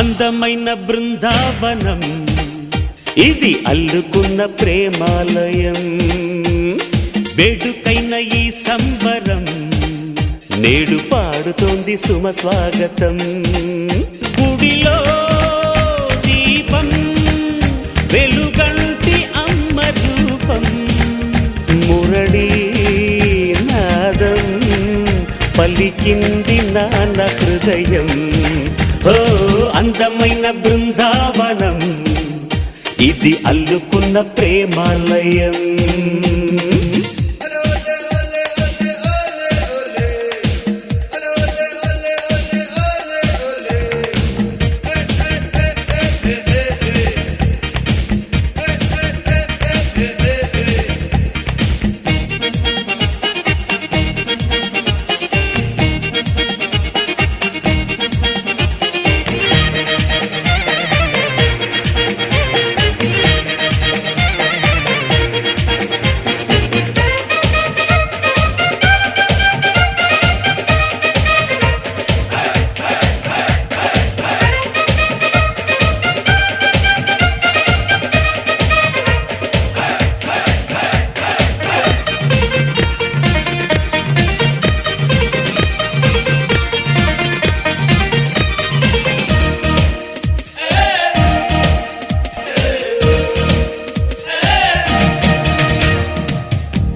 అందమైన బృందావనం ఇది అల్లుకున్న ప్రేమాలయం వేడుకైన ఈ సంబరం నేడు పాడుతోంది సుమ స్వాగతం గుడిలో దీపం వెలుగంటి అమ్మ రూపం మురళీ నాదం పలికింది నాన్న హృదయం ఓ అందమైన బృందావనం ఇది అల్లుకున్న ప్రేమాలయం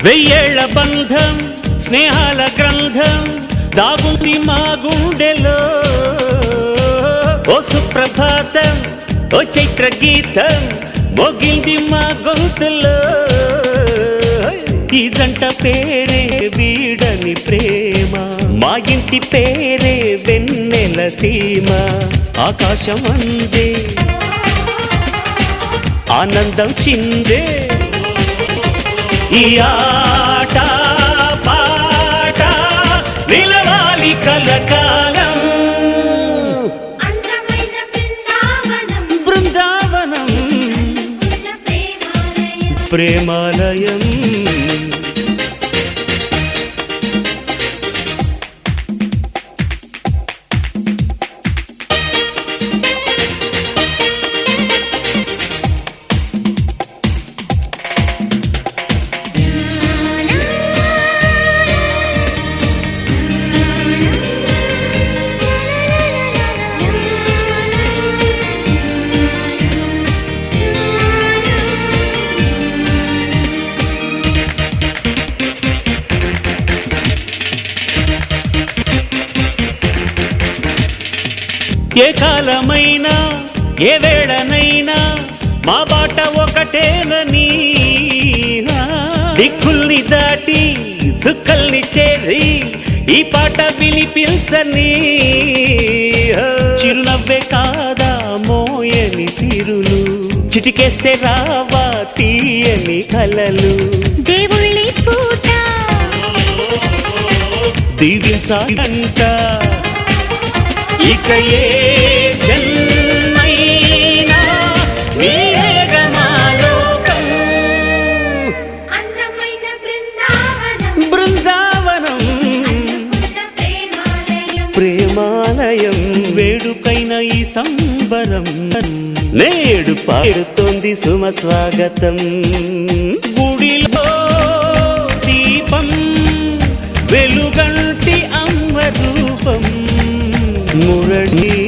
వెయ్యేళ్ల బంధం స్నేహాల గ్రంథం దాగుంది మా గుండెలో ఓ సుప్రభాతం ఓ చైత్ర గీతం మోగింది మా గొంతులో ఈ జంట పేరే వీడని ప్రేమ మా ఇంటి పేరే వెన్నెల సీమ ఆకాశం అందే ఆనందం చిందే ఈ ఆట పాట నిలవాలి కలకాలం అందమైన ప్రేమాలయం. ఏ కాలమైనా ఏ వేళనైనా మా బాట ఒకటేనని, దిక్కుల్ని దాటి చుక్కల్ని చేరి ఈ పాట వినిపించని. చిరునవ్వే కాదా మోయని సిరులు, చిటికేస్తే రావా తీయని కలలు. దేవుళ్ళి పూట దీవించాలంట ఇక ఏ జన్మైనా నీవేగమాలోకం. అందమైన బృందావనం ప్రేమాలయం. వేడుకైన ఈ సంబరం నేడు పాడుతోంది సుమ స్వాగతం. గుడిలో దీపం వెలుగంటి అమ్మ రూపం, మురళీ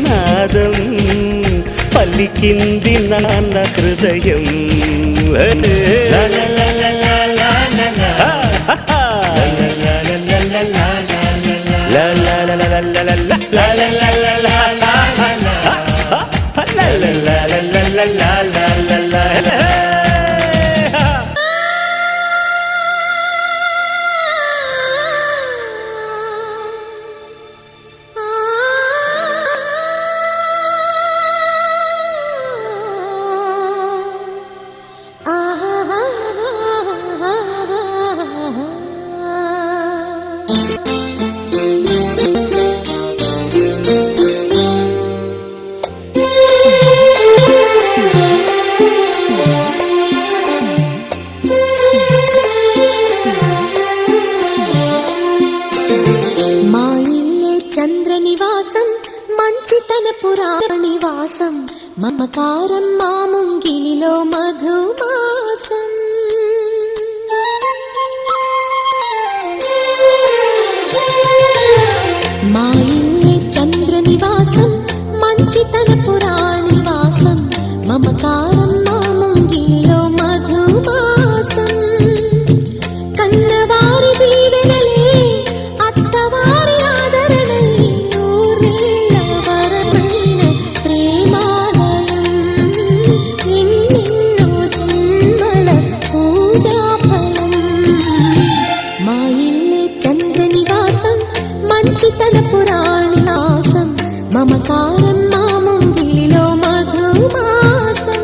నాదం పలికింది నాన్న హృదయం. మంచితన పురాణివాసం, మమకారం మా ముంగిలిలో మధుమాసం. మా ఇల్లే చంద్రనివాసం, మంచితన పురాణివాసం, మమకారం మా ముంగిలిలో మధుమాసం. కన్నవారి దీవెనలే అత్తవారి ఆదరణై ఊరేళ్ళ వరమైన ప్రేమాలయం. ఎన్నెన్నో జన్మల పూజాఫలం. మా ఇల్లే చంద్రనివాసం, మంచితన పురాణివాసం, మమకారం మా ముంగిలిలో మధుమాసం.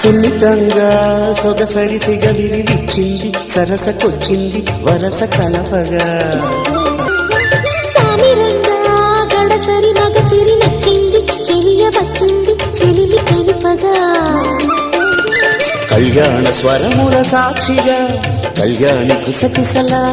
సున్నితంగా సొగసరిసిగ విరివిచ్చింది, సరసకొచ్చింది వరస కలపగా. సామిరంగా గడసరి మగసిరి నచ్చింది, చెలియ వచ్చింది చెలిమి కలుపగా. కళ్యాణ స్వరముల సాక్షిగా కళ్యాణి కుసకిసలా.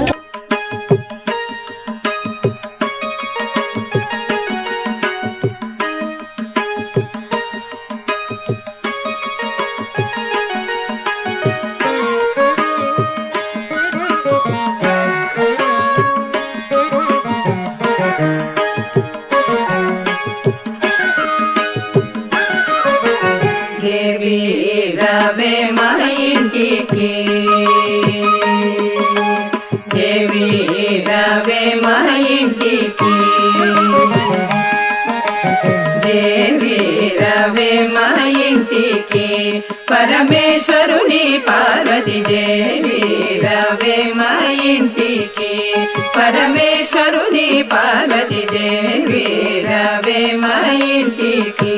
రవే మా ఇంటికి, దేవి రవే మా ఇంటికి, దేవి రవే మా ఇంటికి పరమేశ్వరుని పార్వతి దేవి రవే మా ఇంటికి పరమేశ్వరుని పార్వతి దేవి రవే మా ఇంటికి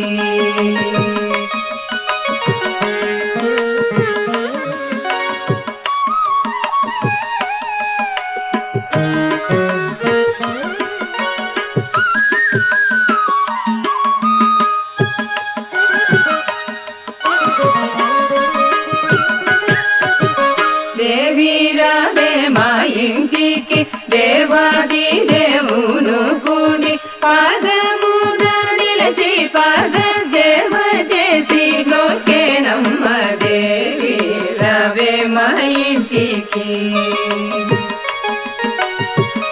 దేవి రవే మా ఇంటికి దేవాది దేవును కూడి పాదమున నిలచి పాద సేవ చేసి లోకేనమ్మ దేవి రవే మా ఇంటికి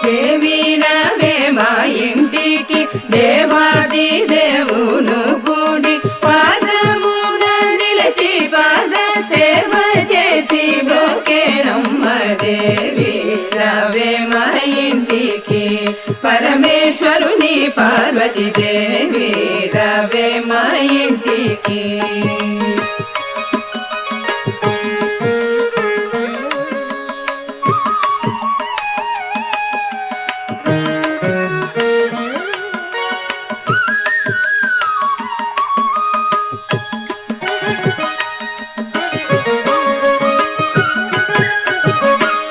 దేవి రవే మా ఇంటికి దేవాది దేవును కూడి పాదమున నిలచి పాద సేవ చేసి లోకేనమ్మ దేవి రవే మా ఇంటికి పరమేశ్వరుని పార్వతి దేవి రవే మా ఇంటికి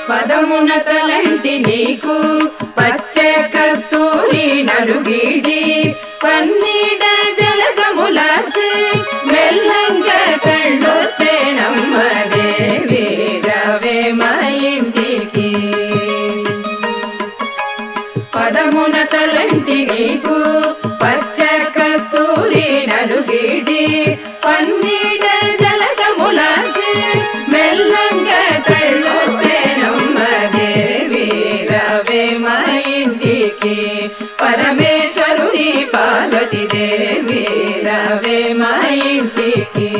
పదమునతలంటి నీకు పచ్చ కస్తూరి నలుగిడి పన్నీడ జలగములాచే మెల్లంగా కళ్ళొత్తేనమ్మ దేవి రవే మా ఇంటికి పదమునతలంటి నీకు పచ్చ కస్తూరి నలుగిడి పన్నీడ జలగములాచే మెల్లంగా కళ్ళొత్తేనమ్మ దేవి రవే మా ఇంటికి పరమేశ్వరుని పార్వతి దేవి రవే మా ఇంటికి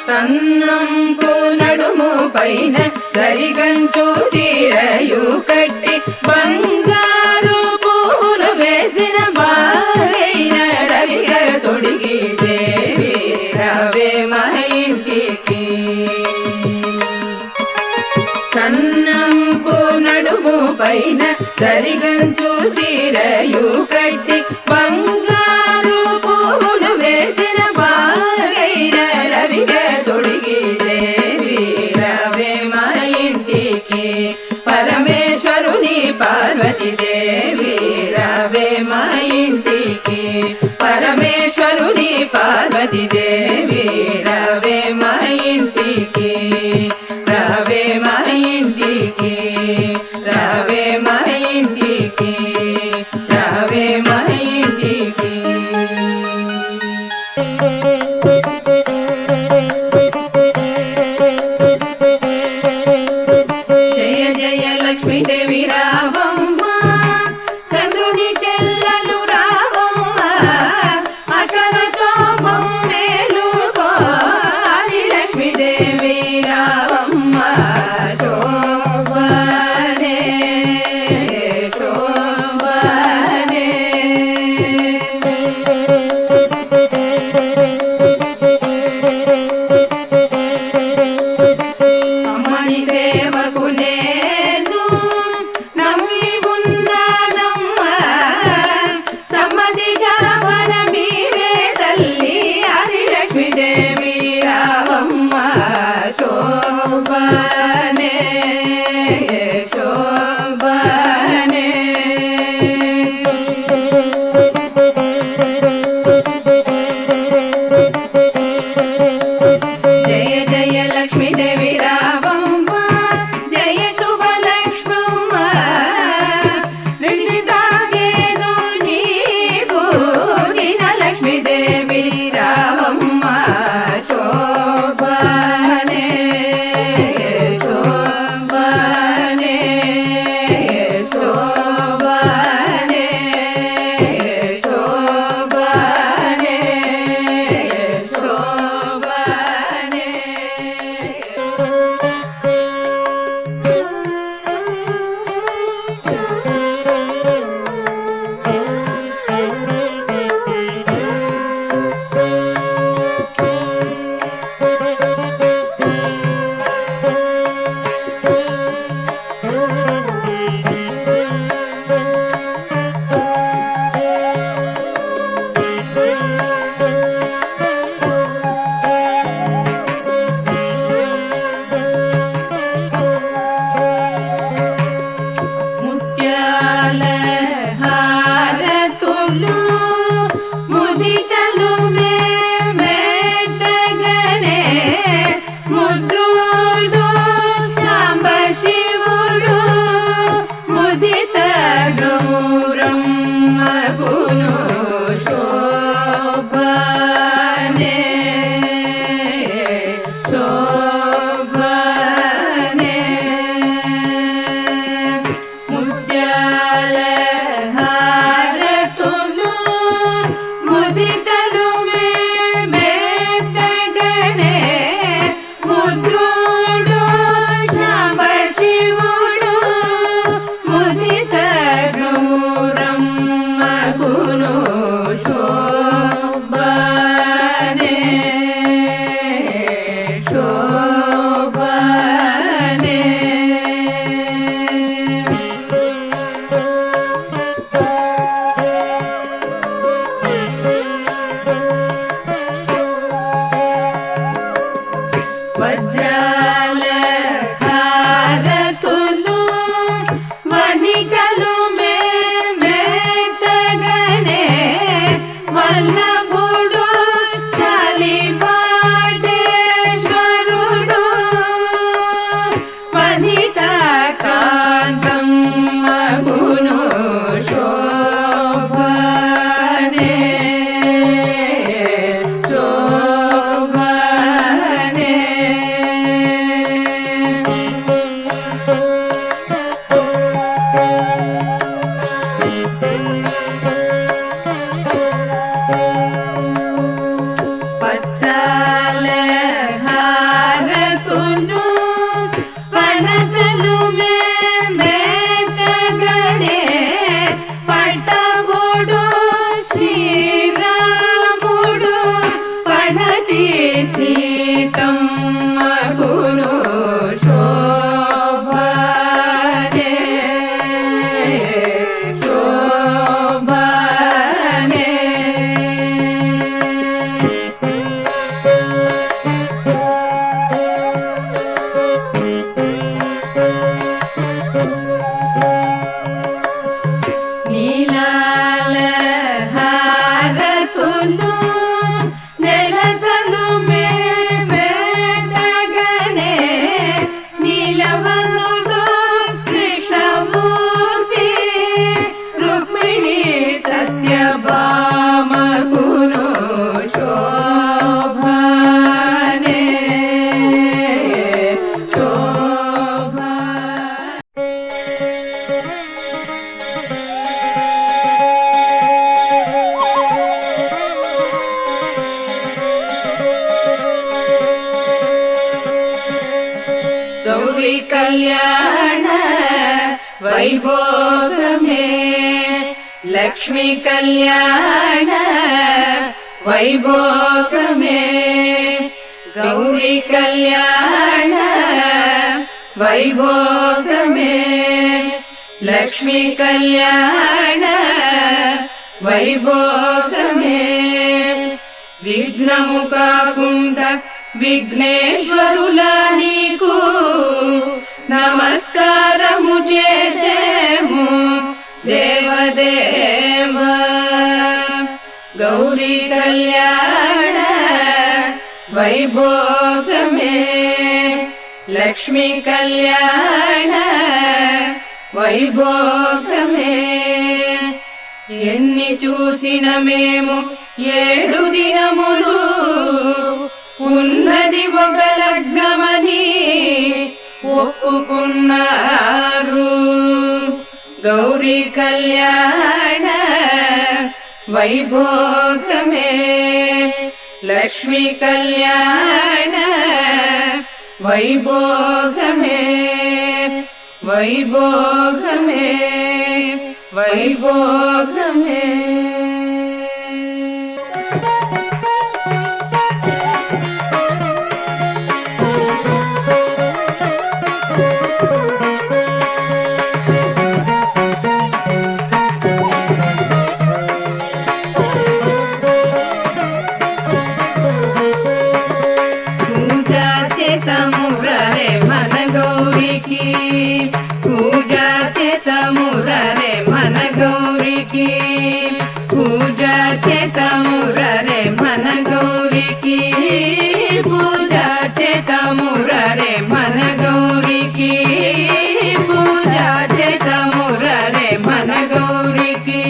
సన్నంపు నడుము పైన సరిగంచు చీరయు కట్టి బంగారు పూలు వేసిన బాలైన రవిగా తొడిగి దేవి రవే మా ఇంటికి సన్నంపు నడుము పైన సరిగంచు చీరయు కట్టి బంగారు పూలు వేసిన బాలైన రవిగా తొడిగి దేవి రవే మా ఇంటికి పరమేశ్వరుని పార్వతి దేవి రవే మా ఇంటికి పరమేశ్వరుని పార్వతి దేవి రవే మా ఇంటికి రవే మా ఇంటికి రవే మా ఇంటికి రవే మా ఇంటికి జయ జయ లక్ష్మీదేవి రావమ్మ చంద్రుని చెల్లలు రావమ్మ అకరతో బొమ్మేలు మగును శోభనే శోభనే ముత్యాల హారతులు ముదితలు మేతగనే ముద్రుడు శాంబ శివుడు ముదిత గౌరం మగును శోభనే శోభనే వజ్రాల హారతులు వనికలు మేతగనే వల్లభుడు చలిపాటేశ్వరుడు వనిత కాంతం మగును శోభనే శోభనే పచ్చాల హారతులు పణతలు మేతగనే పట్టబుడు శ్రీరాముడు పణతి సీతం మగును శోభనే శోభనే నీలాల హారతులు నెలతలు మేతగనే నీలవనుడు కృష్ణమూర్తి రుక్మిణి సత్యభామకును శోభనే శోభ గౌరీ కళ్యాణ వైభోగమే లక్ష్మీ కళ్యాణ వైభోగమే గౌరీ కళ్యాణ వైభోగమే లక్ష్మీ కళ్యాణ వైభోగమే విఘ్నము కాకుండా విఘ్నేశ్వరుల నీకు నమస్కారము చేసేము దేవదేవ గౌరీ కళ్యాణ వైభోగమే లక్ష్మీ కళ్యాణ వైభోగమే ఎన్ని చూసిన మేము 7 దినములు ఉన్నది ఒక లగ్నమని ఒప్పుకున్నారు గౌరీ కళ్యాణ వైభోగమే లక్ష్మీ కళ్యాణ వైభోగమే వైభోగమే వైభోగమే పూజా చేతమురరే మన గౌరికి పూజా చేతమురరే మన గౌరికి పూజా చేతమురరే మన గౌరికి పూజా చేతమురరే మన గౌరికి పూజా చేతమురరే మన గౌరికి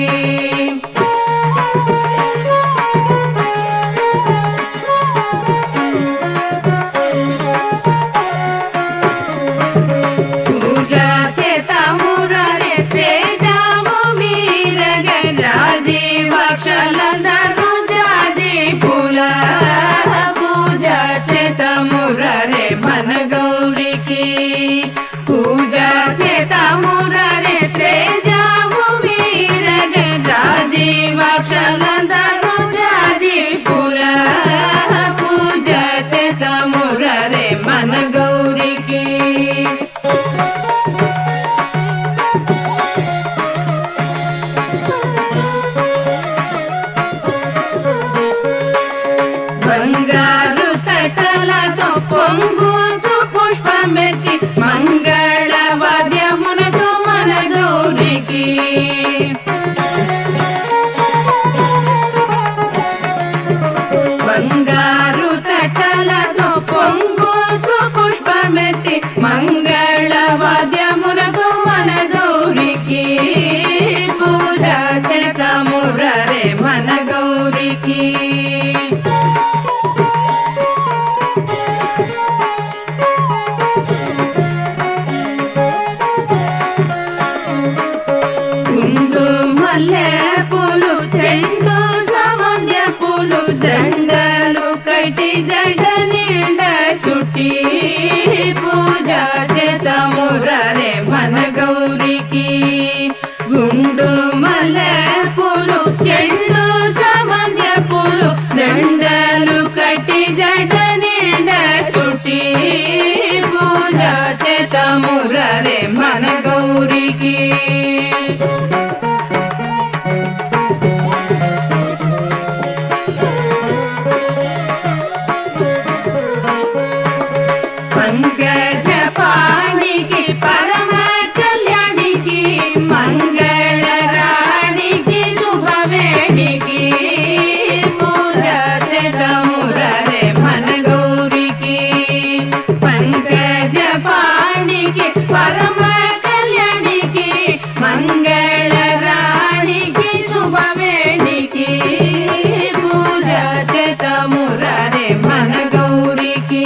మంగళవాద్యమునకు మన గౌరికి పూజ చేతమురరే మన గౌరికి కుందు మల్లె పూలు చెండు సామాన్య పూలు దండలు కట్టి జడ నిండ చుట్టి పూజ చేతమురరే మన గౌరికి గుండు మల్లె పూలు చెండు సామాన్య పూలు దండలు కట్టి జడ నిండ చుట్టి పూజ చేతమురరే మన గౌరికి పంకజ పాణికి పరమ కళ్యాణికి మంగళ రాణికి శుభవేణికి పూజ చేతమురరే మన గౌరికి పంకజ పాణికి పరమ కళ్యాణికి మంగళ రాణికి శుభవేణికి పూజ చేతమురరే మన గౌరికి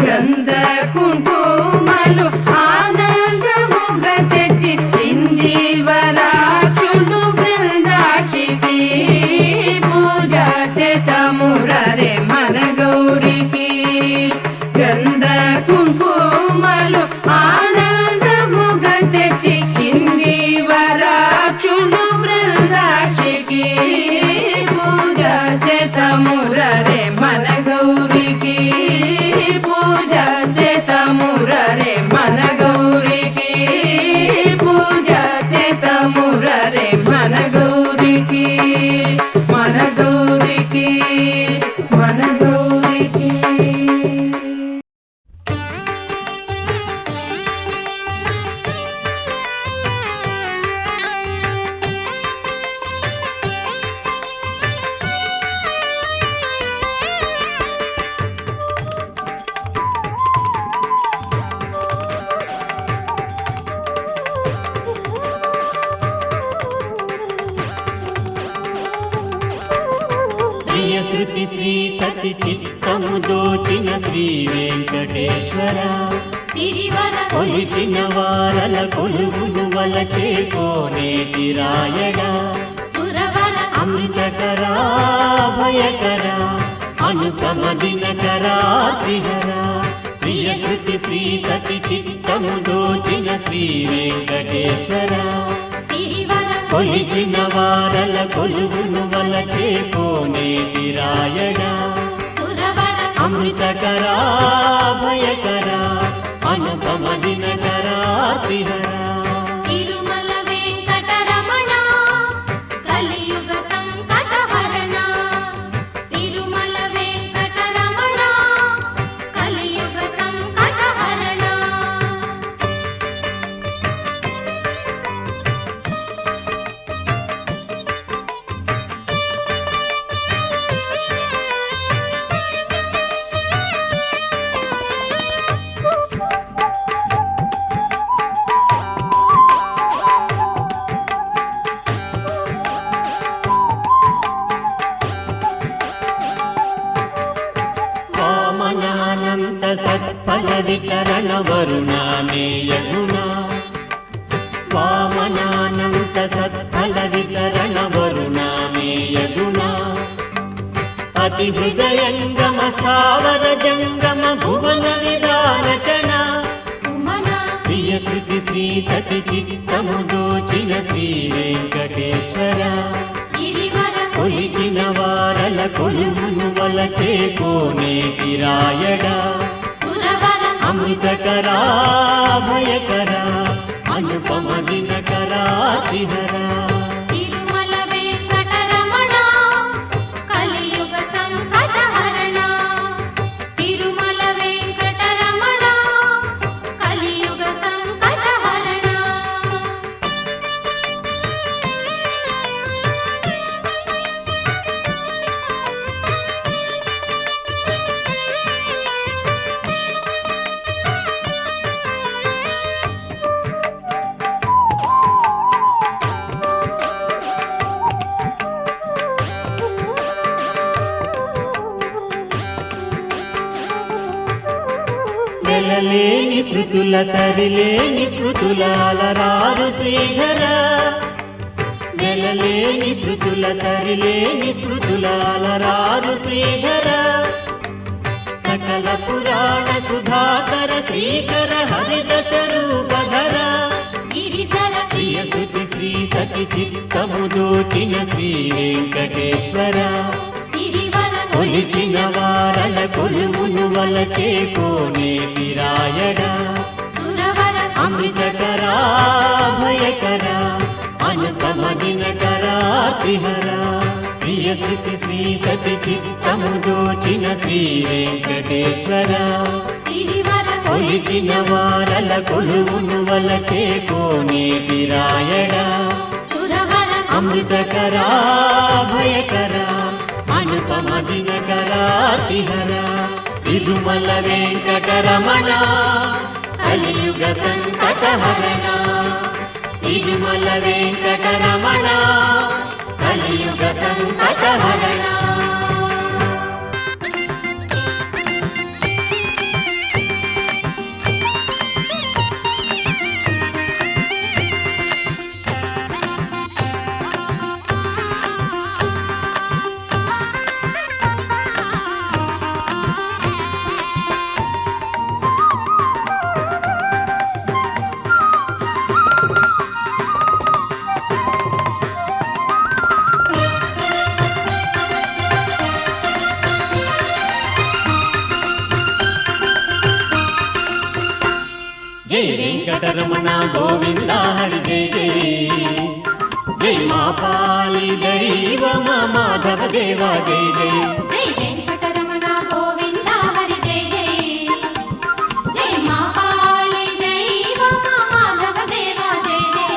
గంధ కుంకుమలు ఆనందముగా తెచ్చి ఇందివరాక్షులు బృందాక్షికి పూజ చేతమురరే మన గౌరికి గంధ కుంకుమలు ఆనందముగా తెచ్చి ఇందివరాక్షులు బృందాక్షికి పూజ చేతమురరే మన గౌరికి పూజ చేతమురరే మన గౌరికి పూజ చేతమురరే మన గౌరికి మన గౌరికి మన గౌరికి ప్రియ శృతి శ్రీ సతి చిత్తము దోచిన శ్రీ వెంకటేశ్వర సిరివర కొలిచిన వారల కొలువును వలచే కోనేటి రాయడా సురవర అమృతకరా భయకరా అనుపమ దినకరా త్రిహరా ప్రియ శృతి శ్రీ సతి చిత్తము దోచిన శ్రీ వెంకటేశ్వర సిరివర కొలిచిన వారల కొలువును వలచే కోనేటి రాయడా సురవర అమృతకరా భయకరా అనుపమ దినకరా త్రిహరా తిరుమల వెంకటరమణ కలియుగ సంకటహరణ తిరుమల వెంకటరమణ కలియుగ సంకటహరణ వామనానంద సత్ఫల వితరణ వరుణామేయగుణా వామనానంద సత్ఫల వితరణ వరుణామేయగుణా అతి హృదయంగమ స్థావర జంగమ భువన విధానచన సుమన ప్రియ శృతి శ్రీ సతి చిత్తము దోచిన శ్రీ వెంకటేశ్వర సిరివర కొలిచిన వారల కొలువును వలచే కోనేటి రాయడా సురవర అమృతకరా భయకరా అనుపమ దినకరా త్రిహరా తిరుమల వెంకటరమణ కలియుగ సంకటహరణ తిరుమల వెంకటరమణ కలియుగ సంకటహరణ వెలలేని శృతుల సరిలేని స్మృతుల అలరారు శ్రీధర వెలలేని శృతుల సరిలేని స్మృతుల అలరారు శ్రీధర సకల పురాణ సుధాకర శ్రీకర హరిదశ రూపధర గిరిధర ప్రియ శృతి శ్రీ సతి చిత్తము దోచిన శ్రీ వెంకటేశ్వర సిరివర కొలిచిన వారల కొలువును వలచే కోనేటి రాయడ సురవర అమృతకరా భయకరా అనుపమ దినకరా త్రిహర ప్రియ శృతి శ్రీ సతి చిత్తము దోచిన శ్రీ వెంకటేశ్వర సిరివర కొలిచిన వారల కొలువును వలచే కోనేటి రాయడ సురవర అమృతకరా భయకరా అనుపమ దినకరా త్రిహర తిరుమల వెంకటరమణ కలియుగ సంకటహరణ తిరుమల వెంకటరమణ కలియుగ సంకటహరణ జై వెంకటరమణ గోవింద హరి జై జై జై మా పాలి దైవ మాధవ దేవ జై జై జై వెంకటరమణ గోవింద హరి జై జై జై మా పాలి దైవ మాధవ దేవ జై జై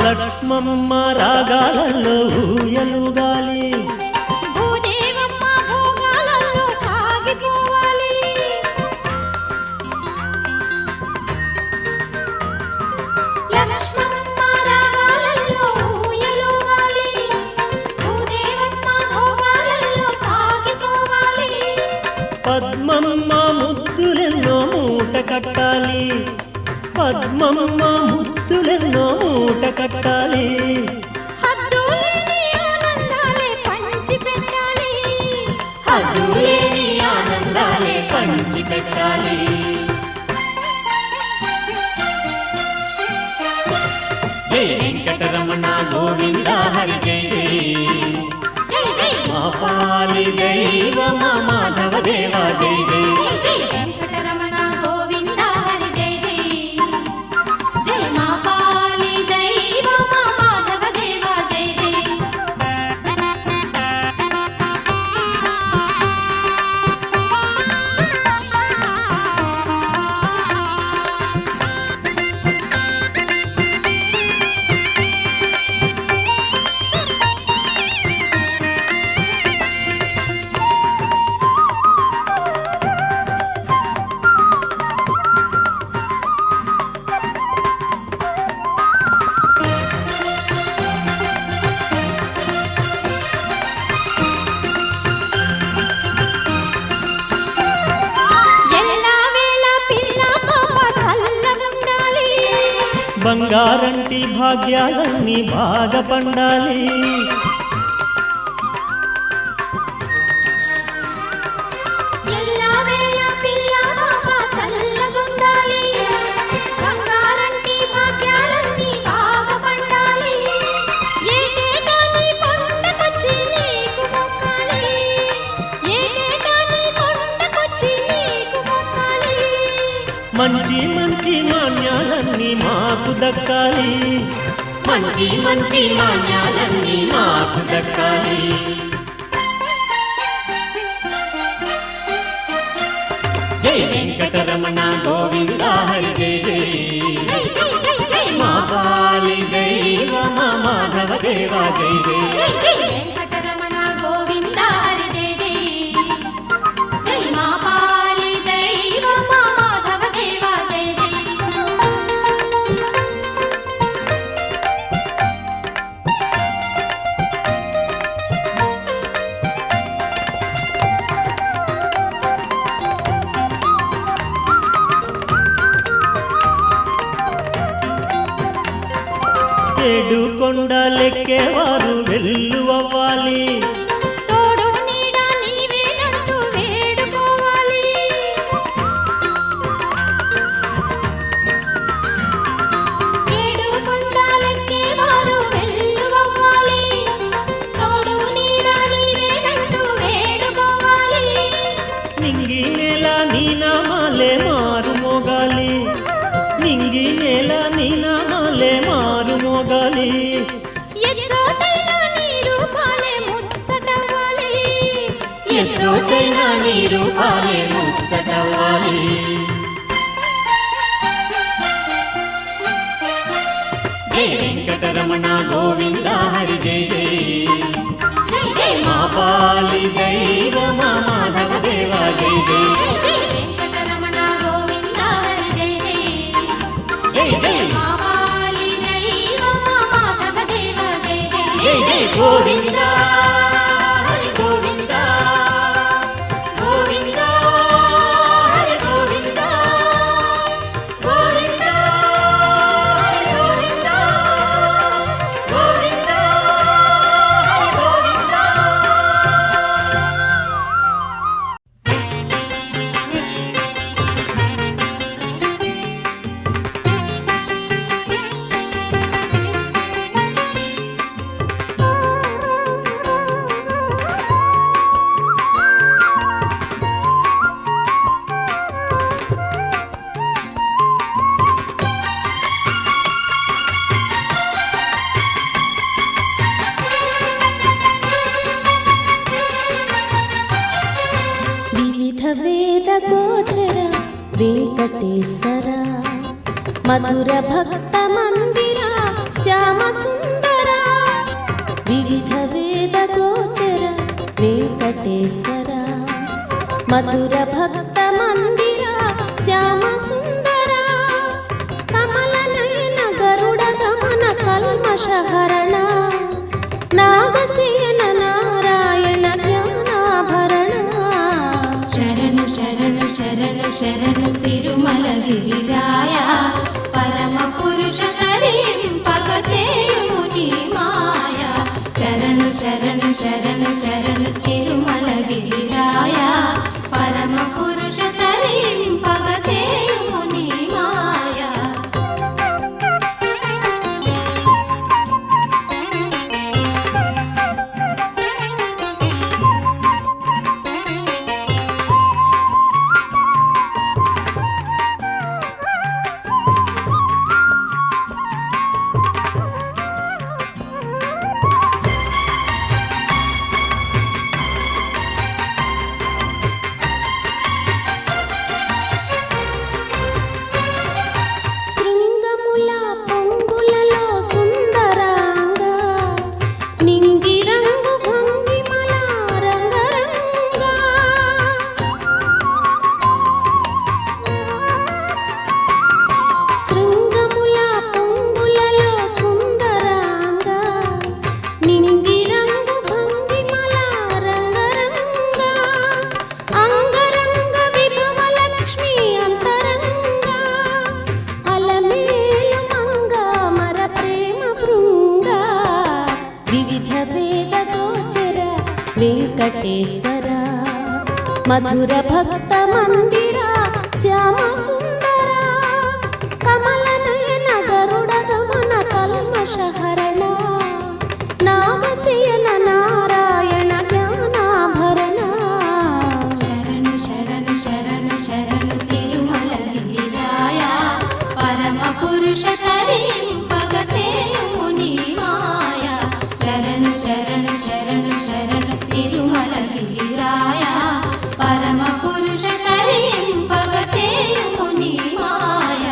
లక్ష్మమ్మ రాగాలలో ఊయలుగాలి భూదేవమ్మ భోగాలలో సాగిపోవాలి లక్ష్మమ్మ రాగాలలో ఊయలుగాలి భూదేవమ్మ భోగాలలో సాగిపోవాలి పద్మమ్మ ముద్దులెన్నో మూట కట్టాలి పద్మమ్మ ముద్దులెన్నో మూట కట్టాలి హద్దులేని ఆనందాలే పంచి పెట్టాలి హద్దులేని ఆనందాలే పంచి పెట్టాలి జై వెంకటరమణ గోవింద హరి జై జై జై జై మా పాలి దైవ మాధవ దేవ జై జై జై జై వెంకటరమణ గోవింద హరి జై జై జై మా పాలి దైవ మాధవ దేవ జై జై ఎల్లవేళ పిల్ల పాప చల్లగుండాలి బంగారంటి భాగ్యాలన్నీ బాగా పండాలి ఎల్లవేళ పిల్ల పాప చల్లగుండాలి బంగారంటి భాగ్యాలన్నీ బాగా పండాలి ఏటేటా నీ కొండకొచ్చి నీకు మొక్కాలి ఏటేటా నీ కొండకొచ్చి నీకు మొక్కాలి మంచి మంచి మాన్యాలన్నీ మాకు దక్కాలి మంచి మంచి మాన్యాలన్నీ మాకు దక్కాలి జై వెంకటరమణ గోవింద హరి జై జై జై జై జై జై మా పాలి దైవ మాధవ దేవ జై జై జై జై వెంకటరమణ గోవింద హరి జై జై జై ఏడు కొండలెక్కేవారు వెల్లువవ్వాలి. తోడు నీడ నీవేనంటూ వేడుకోవాలి. ఏడు కొండలెక్కేవారు వెల్లువవ్వాలి. తోడు నీడ నీవేనంటూ వేడుకోవాలి. నింగి నేల నీ నామాలే మారు మోగాలి. నింగి నేల నీ నామాలే మారు మోగాలి. ఎచ్చోటైనా నీ రూపాలే ముచ్చటవ్వాలి. ఎచ్చోటైనా నీ రూపాలే ముచ్చటవ్వాలి. జై వెంకటరమణ గోవింద హరి జై జై. జై జై మా పాలి దైవమ మాధవ దేవ జై జై. జై వెంకటరమణ గోవింద హరి జై జై. జై జై మావాలి దైవమ మాధవ దేవ జై జై. జై జై గోవింద హరి గోవింద గోవింద హరి గోవింద గోవింద హరి గోవింద గోవింద హరి గోవింద. వివిధ వేద గోచర వెంకటేశ్వర మధుర భక్త మందిర శ్యామ సుందర. వివిధ వేద గోచర వెంకటేశ్వర మధుర భక్త మందిర శ్యామ సుందర. కమల నయన గరుడ గమన కల్మషహరణ నాగశయన నారాయణ జ్ఞానాభరణ. శరణు శరణు శరణు శరణు తిరుమలగిరిరాయ పరమ పురుష తరింపగ చేయుము నీ మాయ. శరణు శరణు శరణు శరణు తిరుమలగిరిరాయ పరమ పురుష తరింపగ చేయుము నీ మాయ. శృంగముల పొంగులలో సుందరాంగ నింగి రంగు భంగిమల రంగరంగ. శృంగముల పొంగులలో సుందరాంగ నింగి రంగు భంగిమల రంగరంగ. అంగరంగ విభవ లక్ష్మి అంతరంగ అలమేలు మంగ మర ప్రేమ బృంగ. వివిధ వేద గోచర వెంకటేశ్వర మధుర భక్త మందిర శ్యామ సుందర. కమల నయన గరుడ గమన కల్మషహరణ నాగశయన నారాయణ జ్ఞానాభరణ. శరణు శరణు శరణు శరణు తిరుమలగిరిరాయ పరమ పురుష తరింపగ చేయుము నీ మాయ. శరణు శరణు శరణు శరణు తిరుమలగిరిరాయ పరమ పురుష తరింపగ చేయుము నీ మాయ.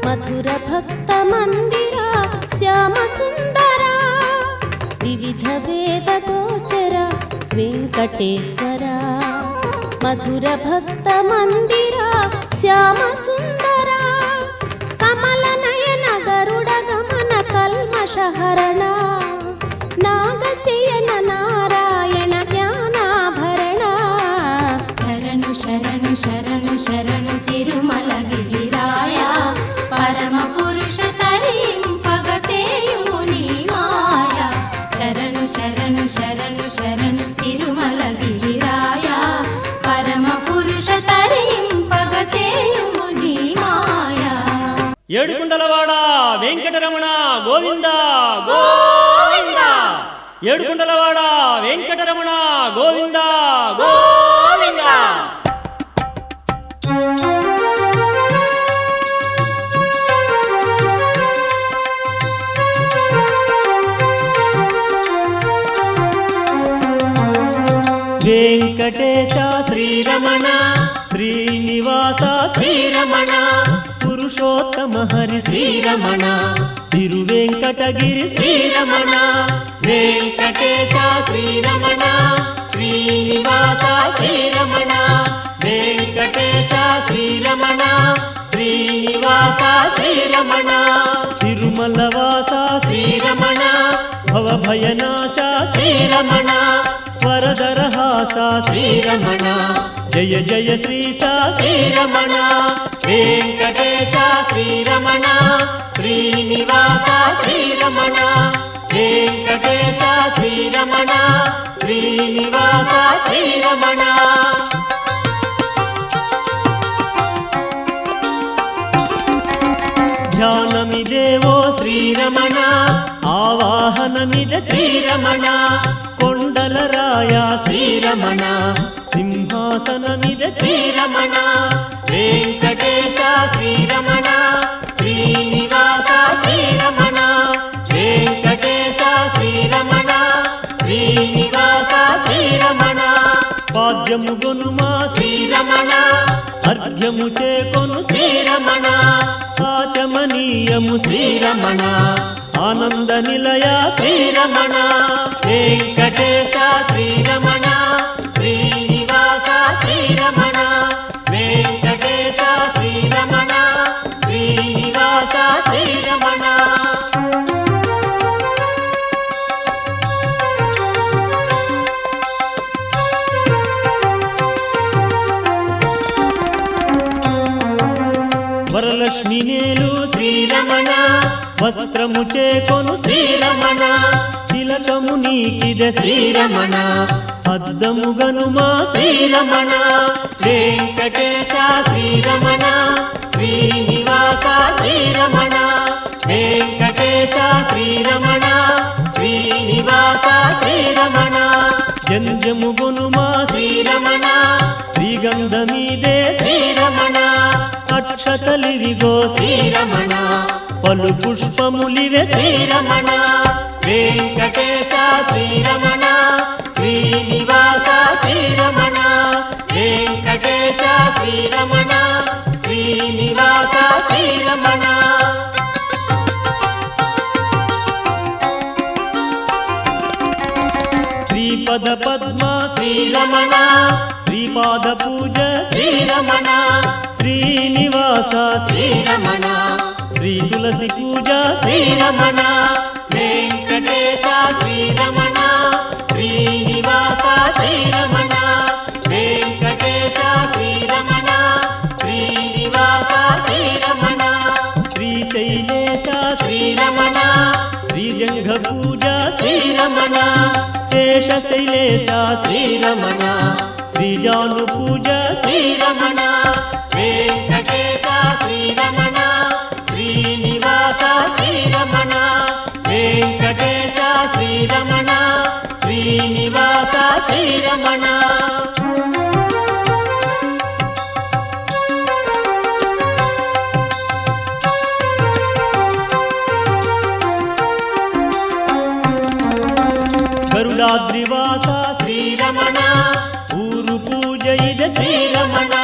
మధుర భక్త మందిర శ్యామ సుందర వివిధ వేద గోచర వెంకటేశ్వర మధుర భక్త మందిర శ్యామ సుందర కమల నయన గరుడ గమన కల్మషహరణ నాగశయన నారాయణ జ్ఞానాభరణ శరణు శరణు శరణు శరణు తిరుమలగిరిరాయ పరమ పురుష తరింపగ చేయుము నీ మాయ శరణు శరణు శరణు శరణు తిరుమలగిరిరాయ పరమ పురుష తరింపగ చేయుము నీ మాయ ఏడుకుండలవాడ వెంకటరమణ గోవింద గోవింద ఏడుకుండలవాడ వెంకటరమణ గోవింద గోవింద వెంకటేశ శ్రీరమణ శ్రీనివాస శ్రీరమణ పురుషోత్తమ హరి శ్రీరమణ తిరువెంకటగిరి శ్రీరమణ వెంకటేశ శ్రీరమణ శ్రీనివాస శ్రీరమణ వెంకటేశ శ్రీరమణ శ్రీనివాస శ్రీరమణ తిరుమలవాస శ్రీరమణ భవభయనాశ శ్రీరమణ వరదరహాస శ్రీరమణ జయ జయ శ్రీశ శ్రీరమణ వెంకటేశ శ్రీరమణ శ్రీనివాస శ్రీరమణ వెంకటేశ శ్రీరమణ శ్రీనివాస శ్రీరమణ ధ్యానమిదేవో శ్రీరమణ ఆవాహనమిదే శ్రీరమణ కొండలరాయ శ్రీరమణ సింహాసనమిదే శ్రీరమణ వెంకటేశ శ్రీరమణ శ్రీనివాస శ్రీరమణ వెంకటేశ శ్రీరమణ శ్రీనివాస శ్రీరమణ పాద్యము గొనుమా శ్రీరమణ అర్ఘ్యము చేకొను శ్రీరమణ ఆచమనీయము శ్రీరమణ ఆనంద నిలయ శ్రీరమణ వెంకటేశ శ్రీరమణ శ్రీనివాస శ్రీరమణ వెంకటేశ శ్రీరమణ శ్రీనివాస శ్రీరమణ వరలక్ష్మి నేలు శ్రీరమణ వస్త్రము చేకొను శ్రీరమణ తిలకము నీకిదే శ్రీరమణ అద్దము గనుమా శ్రీరమణ వెంకటేశ శ్రీరమణ శ్రీనివాస శ్రీరమణ వెంకటేశ శ్రీరమణ శ్రీనివాస శ్రీరమణ జంజము గొనుమా శ్రీరమణ శ్రీగంధమీదే శ్రీరమణ అక్షతలివిగో శ్రీరమణ పలు పుష్పములివే శ్రీరమణ వెంకటేశ శ్రీరమణ శ్రీనివాస శ్రీరమణ వెంకటేశ శ్రీరమణ శ్రీనివాస శ్రీరమణ శ్రీపద పద్మ శ్రీరమణ శ్రీపాద పూజ శ్రీరమణ శ్రీనివాస శ్రీరమణ శ్రీ తులసి పూజ శ్రీరమణ వెంకటేశ శ్రీరమణ శ్రీనివాస శ్రీరమణ వెంకటేశ శ్రీరమణ శ్రీనివాస శ్రీరమణ శ్రీశైలేశ శ్రీరమణ శ్రీజంఘ పూజ శ్రీరమణ శేషశైలేశ శ్రీరమణ శ్రీజాను పూజ శ్రీరమణ వెంకటేశ శ్రీరమణ శ్రీనివాస శ్రీరమణ వెంకటేశ శ్రీరమణ శ్రీనివాస శ్రీరమణ గరుడాద్రివాస శ్రీరమణ ఊరు పూజ ఇద శ్రీరమణ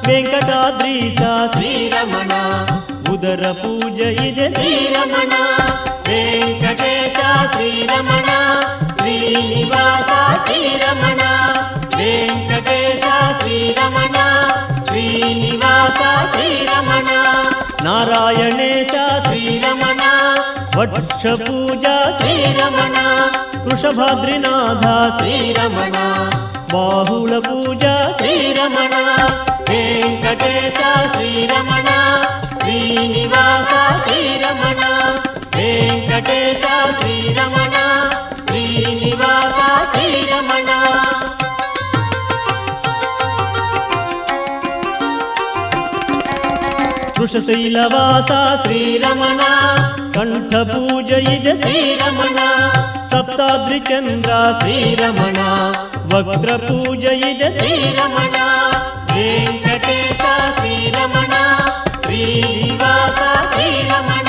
వెంకటాద్రీశ శ్రీరమణ ಉದರ ಪೂಜೆ ಇದೆ ಶ್ರೀರಮಣ ವೆಂಕಟೇಶ ಶ್ರೀರಮಣ ಶ್ರೀನಿವಾಸ ಶ್ರೀರಮಣ ವೆಂಕಟೇಶ ಶ್ರೀರಮಣ ಶ್ರೀನಿವಾಸ ಶ್ರೀರಮಣ ನಾರಾಯಣೇಶ ಶ್ರೀರಮಣ ವಕ್ಷ ಪೂಜಾ ಶ್ರೀರಮಣ ವೃಷಭಾದ್ರಿನಾಥ ಶ್ರೀರಮಣ ಬಾಹುಳ ಪೂಜಾ ಶ್ರೀರಮಣ ವೆಂಕಟೇಶ ಶ್ರೀರಮಣ ಶ್ರೀನಿವಾಸ ಶ್ರೀರಮಣ ವೆಂಕಟೇಶ ಶ್ರೀರಮಣ ಶ್ರೀನಿವಾಸ ಶ್ರೀರಮಣ ವೃಷಶೈಲವಾಸ ಶ್ರೀರಮಣ ಕಂಠ ಪೂಜೆ ಇದೆ ಶ್ರೀರಮಣ ಸಪ್ತಾದ್ರಿ ಚಂದ್ರ ಶ್ರೀರಮಣ ವಕ್ರ ಪೂಜೆ ಇದೆ ಶ್ರೀರಮಣ ವೆಂಕಟೇಶ ಶ್ರೀರಮಣ ಶ್ರೀನಿವಾಸ ಶ್ರೀರಮಣ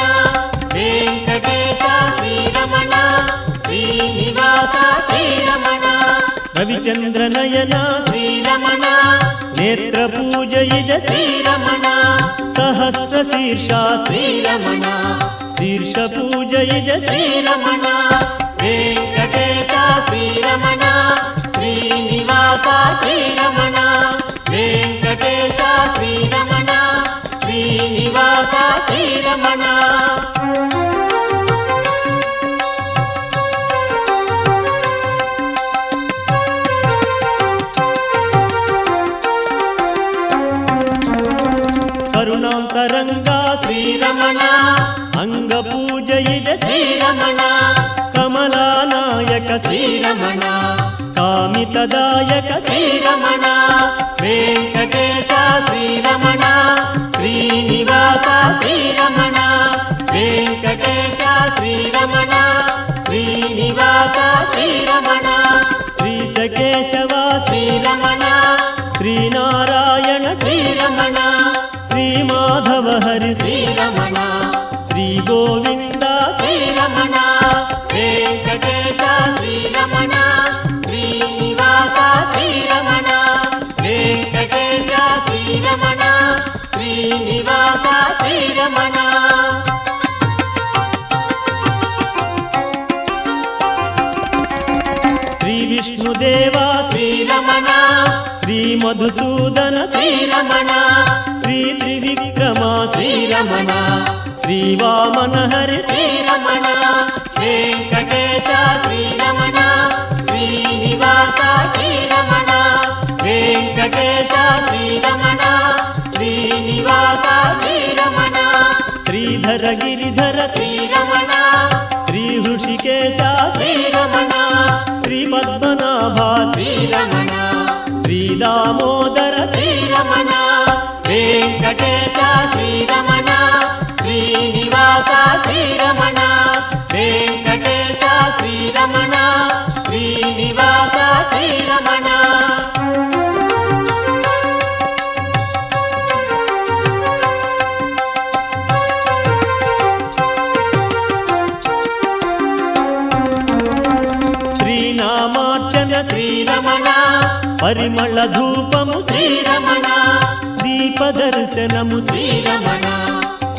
ವೆಂಕಟೇಶ ಶ್ರೀರಮಣ ಶ್ರೀನಿವಾಸ ಶ್ರೀರಮಣ ರವಿಚಂದ್ರ ನಯನ ಶ್ರೀರಮಣ ನೇತ್ರ ಪೂಜೆ ಇದೆ ಶ್ರೀರಮಣ ಸಹಸ್ರ ಶೀರ್ಷ ಶ್ರೀರಮಣ ಶೀರ್ಷ ಪೂಜೆ ಇದೆ ಶ್ರೀರಮಣ ವೆಂಕಟೇಶ ಶ್ರೀರಮಣ ಶ್ರೀನಿವಾಸ ಶ್ರೀರಮಣ ವೆಂಕಟೇಶ ಶ್ರೀರಮಣ ಶ್ರೀನಿವಾಸ ಶ್ರೀರಮಣ ಕರುಣಾಂತರಂಗ ಶ್ರೀರಮಣ ಅಂಗ ಪೂಜೆ ಇದೆ ಶ್ರೀರಮಣ ಕಮಲಾನಾಯಕ ಶ್ರೀರಮಣ ಕಾಮಿತದಾಯಕ ಶ್ರೀರಮಣ ವೆಂಕಟೇಶ ಶ್ರೀರಮಣ ಶ್ರೀನಿವಾಸ ಶ್ರೀರಮಣ ವೆಂಕಟೇಶ ಶ್ರೀರಮಣ ಶ್ರೀನಿವಾಸ ಶ್ರೀರಮಣ ಶ್ರೀಶಕೇಶವ ಶ್ರೀರಮಣ ಶ್ರೀನಾರಾಯಣ ಶ್ರೀರಮಣ ಶ್ರೀ ಮಾಧವ ಹರಿ ಶ್ರೀರಮಣ ಶ್ರೀ ಗೋವಿಂದ ಶ್ರೀರಮಣ ವೆಂಕಟೇಶ ಶ್ರೀರಮಣ ಶ್ರೀನಿವಾಸ ಶ್ರೀರಮಣ ವೆಂಕಟೇಶ ಶ್ರೀರಮಣ ಶ್ರೀನಿವಾಸ ಶ್ರೀರಮಣ ಶ್ರೀ ವಿಷ್ಣುದೇವ ಶ್ರೀರಮಣ ಶ್ರೀ ಮಧುಸೂದನ ಶ್ರೀರಮಣ ಶ್ರೀ ತ್ರಿವಿಕ್ರಮ ಶ್ರೀರಮಣ ಶ್ರೀ ವಾಮನ ಹರಿ ಶ್ರೀರಮಣ ವೆಂಕಟೇಶ ಶ್ರೀರಮಣ ಶ್ರೀನಿವಾಸ ಶ್ರೀರಮಣ ವೆಂಕಟೇಶ ಶ್ರೀರಮಣ ಶ್ರೀನಿವಾಸ ಶ್ರೀರಮಣ ಶ್ರೀಧರ ಗಿರಿಧರ ಶ್ರೀರಮಣ ಶ್ರೀ ಹೃಷಿಕೇಶ ಶ್ರೀರಮಣ ಶ್ರೀ ಪದ್ಮನಾಭ ಶ್ರೀರಮಣ ಶ್ರೀ ದಾಮೋದರ ಶ್ರೀರಮಣ ವೆಂಕಟೇಶ ಶ್ರೀರಮಣ ಶ್ರೀನಿವಾಸ ಶ್ರೀರಮಣ ವೆಂಕಟೇಶ ಶ್ರೀರಮಣ ಶ್ರೀನಿವಾಸ ಶ್ರೀರಮಣ శ్రీనామార్చన శ్రీరమణ పరిమళ ధూపము శ్రీరమణ దీపదర్శనము శ్రీరమణ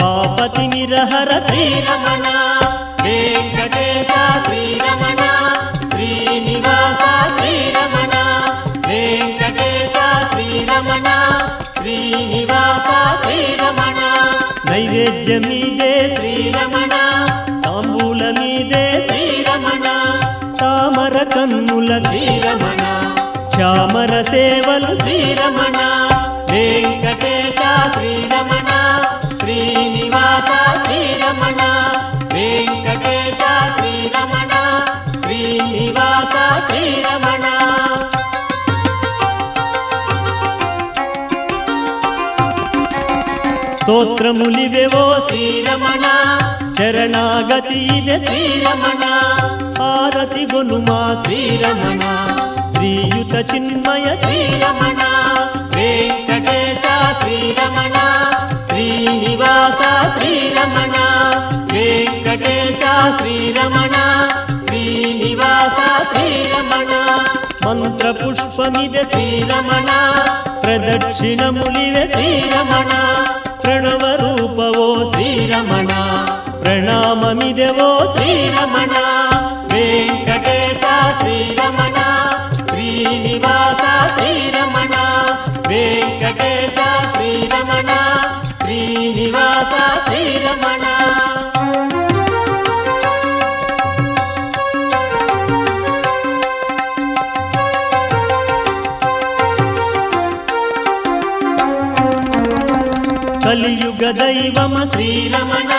పాపతిమిరహర శ్రీరమణ వెంకటేశ శ్రీరమణ శ్రీనివాస శ్రీరమణ వెంకటేశ శ్రీరమణ శ్రీనివాస శ్రీరమణ నైవేద్యమీదే శ్రీరమణ తాంబూల మీదే శ్రీరమణ తామర కన్నుల శ్రీరమణ శ్యామర సేవలు శ్రీరమణ వెంకటేశ శ్రీరమణ శ్రీనివాస శ్రీరమణ వెంకటేశ శ్రీరమణ శ్రీనివాస శ్రీరమణ స్తోత్రములివెవో శ్రీరమణ శరణాగతి ಇದೆ శ్రీరమణ హారతి గొనుమా శ్రీరమణ శ్రీయుత చిన్మయ శ్రీరమణ వెంకటేశ శ్రీరమణ శ్రీనివాస శ్రీరమణ వెంకటేశ శ్రీరమణ శ్రీనివాస శ్రీరమణ మంత్ర పుష్పమిದೆ శ్రీరమణ ప్రదక్షిణములివె శ్రీరమణ ప్రణవ రూపవో శ్రీ ಶ್ರೀರಮಣ ಪ್ರಣಾಮಮಿದೆವೋ ಶ್ರೀರಮಣ ವೆಂಕಟೇಶ ಶ್ರೀರಮಣ ಶ್ರೀನಿವಾಸ ಶ್ರೀರಮಣ ವೆಂಕಟೇಶ ಶ್ರೀರಮಣ ಶ್ರೀನಿವಾಸ ಶ್ರೀರಮಣ కలియుగ దైవమ శ్రీరమణ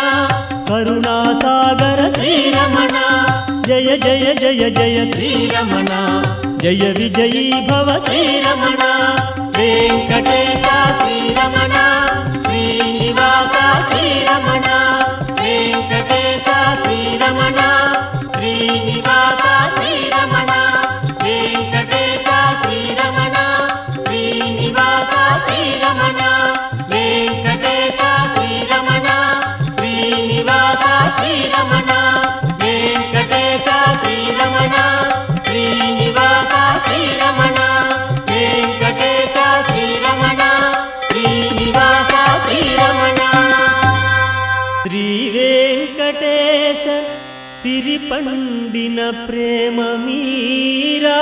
కరుణాసాగర శ్రీరమణ జయ జయ జయ జయ శ్రీరమణ జయ విజయీ భవ శ్రీరమణ వెంకటేశ శ్రీరమణ శ్రీనివాస శ్రీరమణ వెంకటేశ శ్రీరమణ శ్రీనివాస శ్రీరమణ వెంకటేశ శ్రీరమణ శ్రీనివాస శ్రీరమణ వెంకటేశ శ్రీరమణ శ్రీనివాస శ్రీరమణ వెంకటేశ శ్రీరమణ శ్రీనివాస శ్రీరమణ వెంకటేశ శ్రీరమణ శ్రీనివాస శ్రీరమణ శ్రీ వెంకటేశ సిరి పండిన ప్రేమ మీరా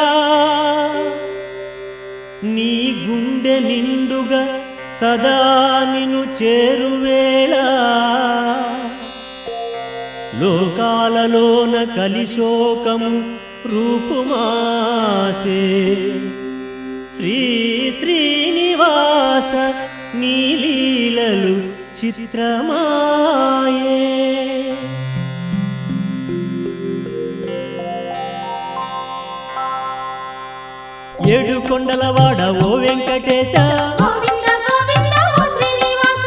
నీ గుండె నిండుగా సదా నిన్ను చేరువేళ లోకాలలోన కలిశోకము రూపుమాసే శ్రీ శ్రీనివాస నీలీలలు చిత్రమాయే ఏడు కొండలవాడ ఓ వెంకటేశ గోవింద గోవింద ఓ శ్రీనివాస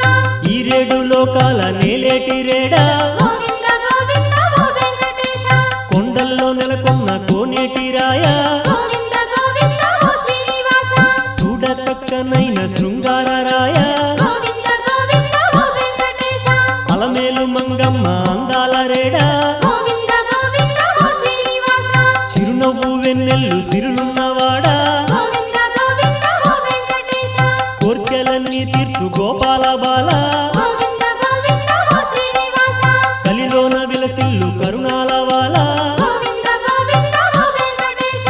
ఈరేడు లోకాల నేలేటి రేడా గోవింద గోవింద ఓ వెంకటేశ కొండల్లో నెలకొన్న కోనేటి రాయ గోవింద గోవింద ఓ శ్రీనివాస చూడ చక్కనైన శృంగార రాయ గోవింద గోవింద ఓ వెంకటేశ అలమేలు మంగమ్మ అందాల రేడా గోవింద గోవింద ఓ శ్రీనివాస చిరునవ్వు వెన్నెల్లు సిరులున్నవాడా గోవింద గోవింద ఓ వెంకటేశ కోర్కెలన్నీ తీర్చు గోపాల బాల గోవింద గోవింద ఓ శ్రీనివాస కలిలోన విలసిల్లు కరుణాల వాల గోవింద గోవింద ఓ వెంకటేశ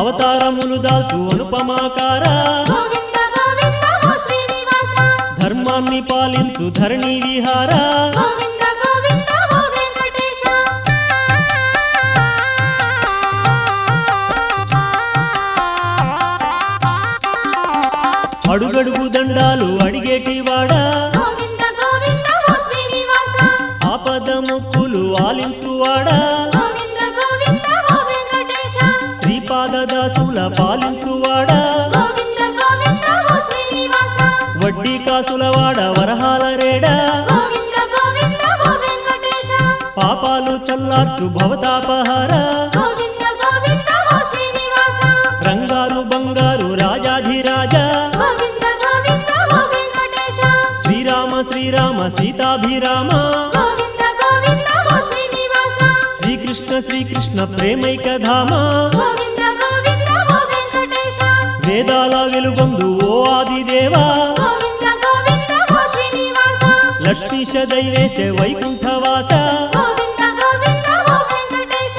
అవతారములు దాల్చు అనుపమాకార గోవింద గోవింద ఓ శ్రీనివాస ధర్మాన్ని పాలించు ధరణి విహార గోవింద గోవింద ఓ వెంకటేశ అడుగడుగు దండాలు అడిగేటి వాడా గోవింద గోవింద ఓ శ్రీనివాస ఆపద ముక్కులు ఆలించువాడా గోవింద గోవింద ఓ వెంకటేశ శ్రీపాద దాసుల పాలించువాడా గోవింద గోవింద ఓ శ్రీనివాస వడ్డీ కాసులవాడ వరహాల రేడా గోవింద గోవింద ఓ వెంకటేశ పాపాలు చల్లార్చు భవతాపహార గోవింద గోవింద ఓ శ్రీనివాస రంగారు బంగారు రాజాధిరాజా గోవింద గోవింద ఓ వెంకటేశ శ్రీరామ శ్రీరామ సీతాభిరామ గోవింద గోవింద ఓ శ్రీనివాస శ్రీకృష్ణ శ్రీకృష్ణ ప్రేమైక ధామ గోవింద గోవింద ఓ వెంకటేశ వేదాల వెలుగొందు ఓ ఆదిదేవా గోవింద గోవింద ఓ శ్రీనివాస లక్ష్మీశ దైవేశ వైకుంఠవాస గోవింద గోవింద ఓ వెంకటేశ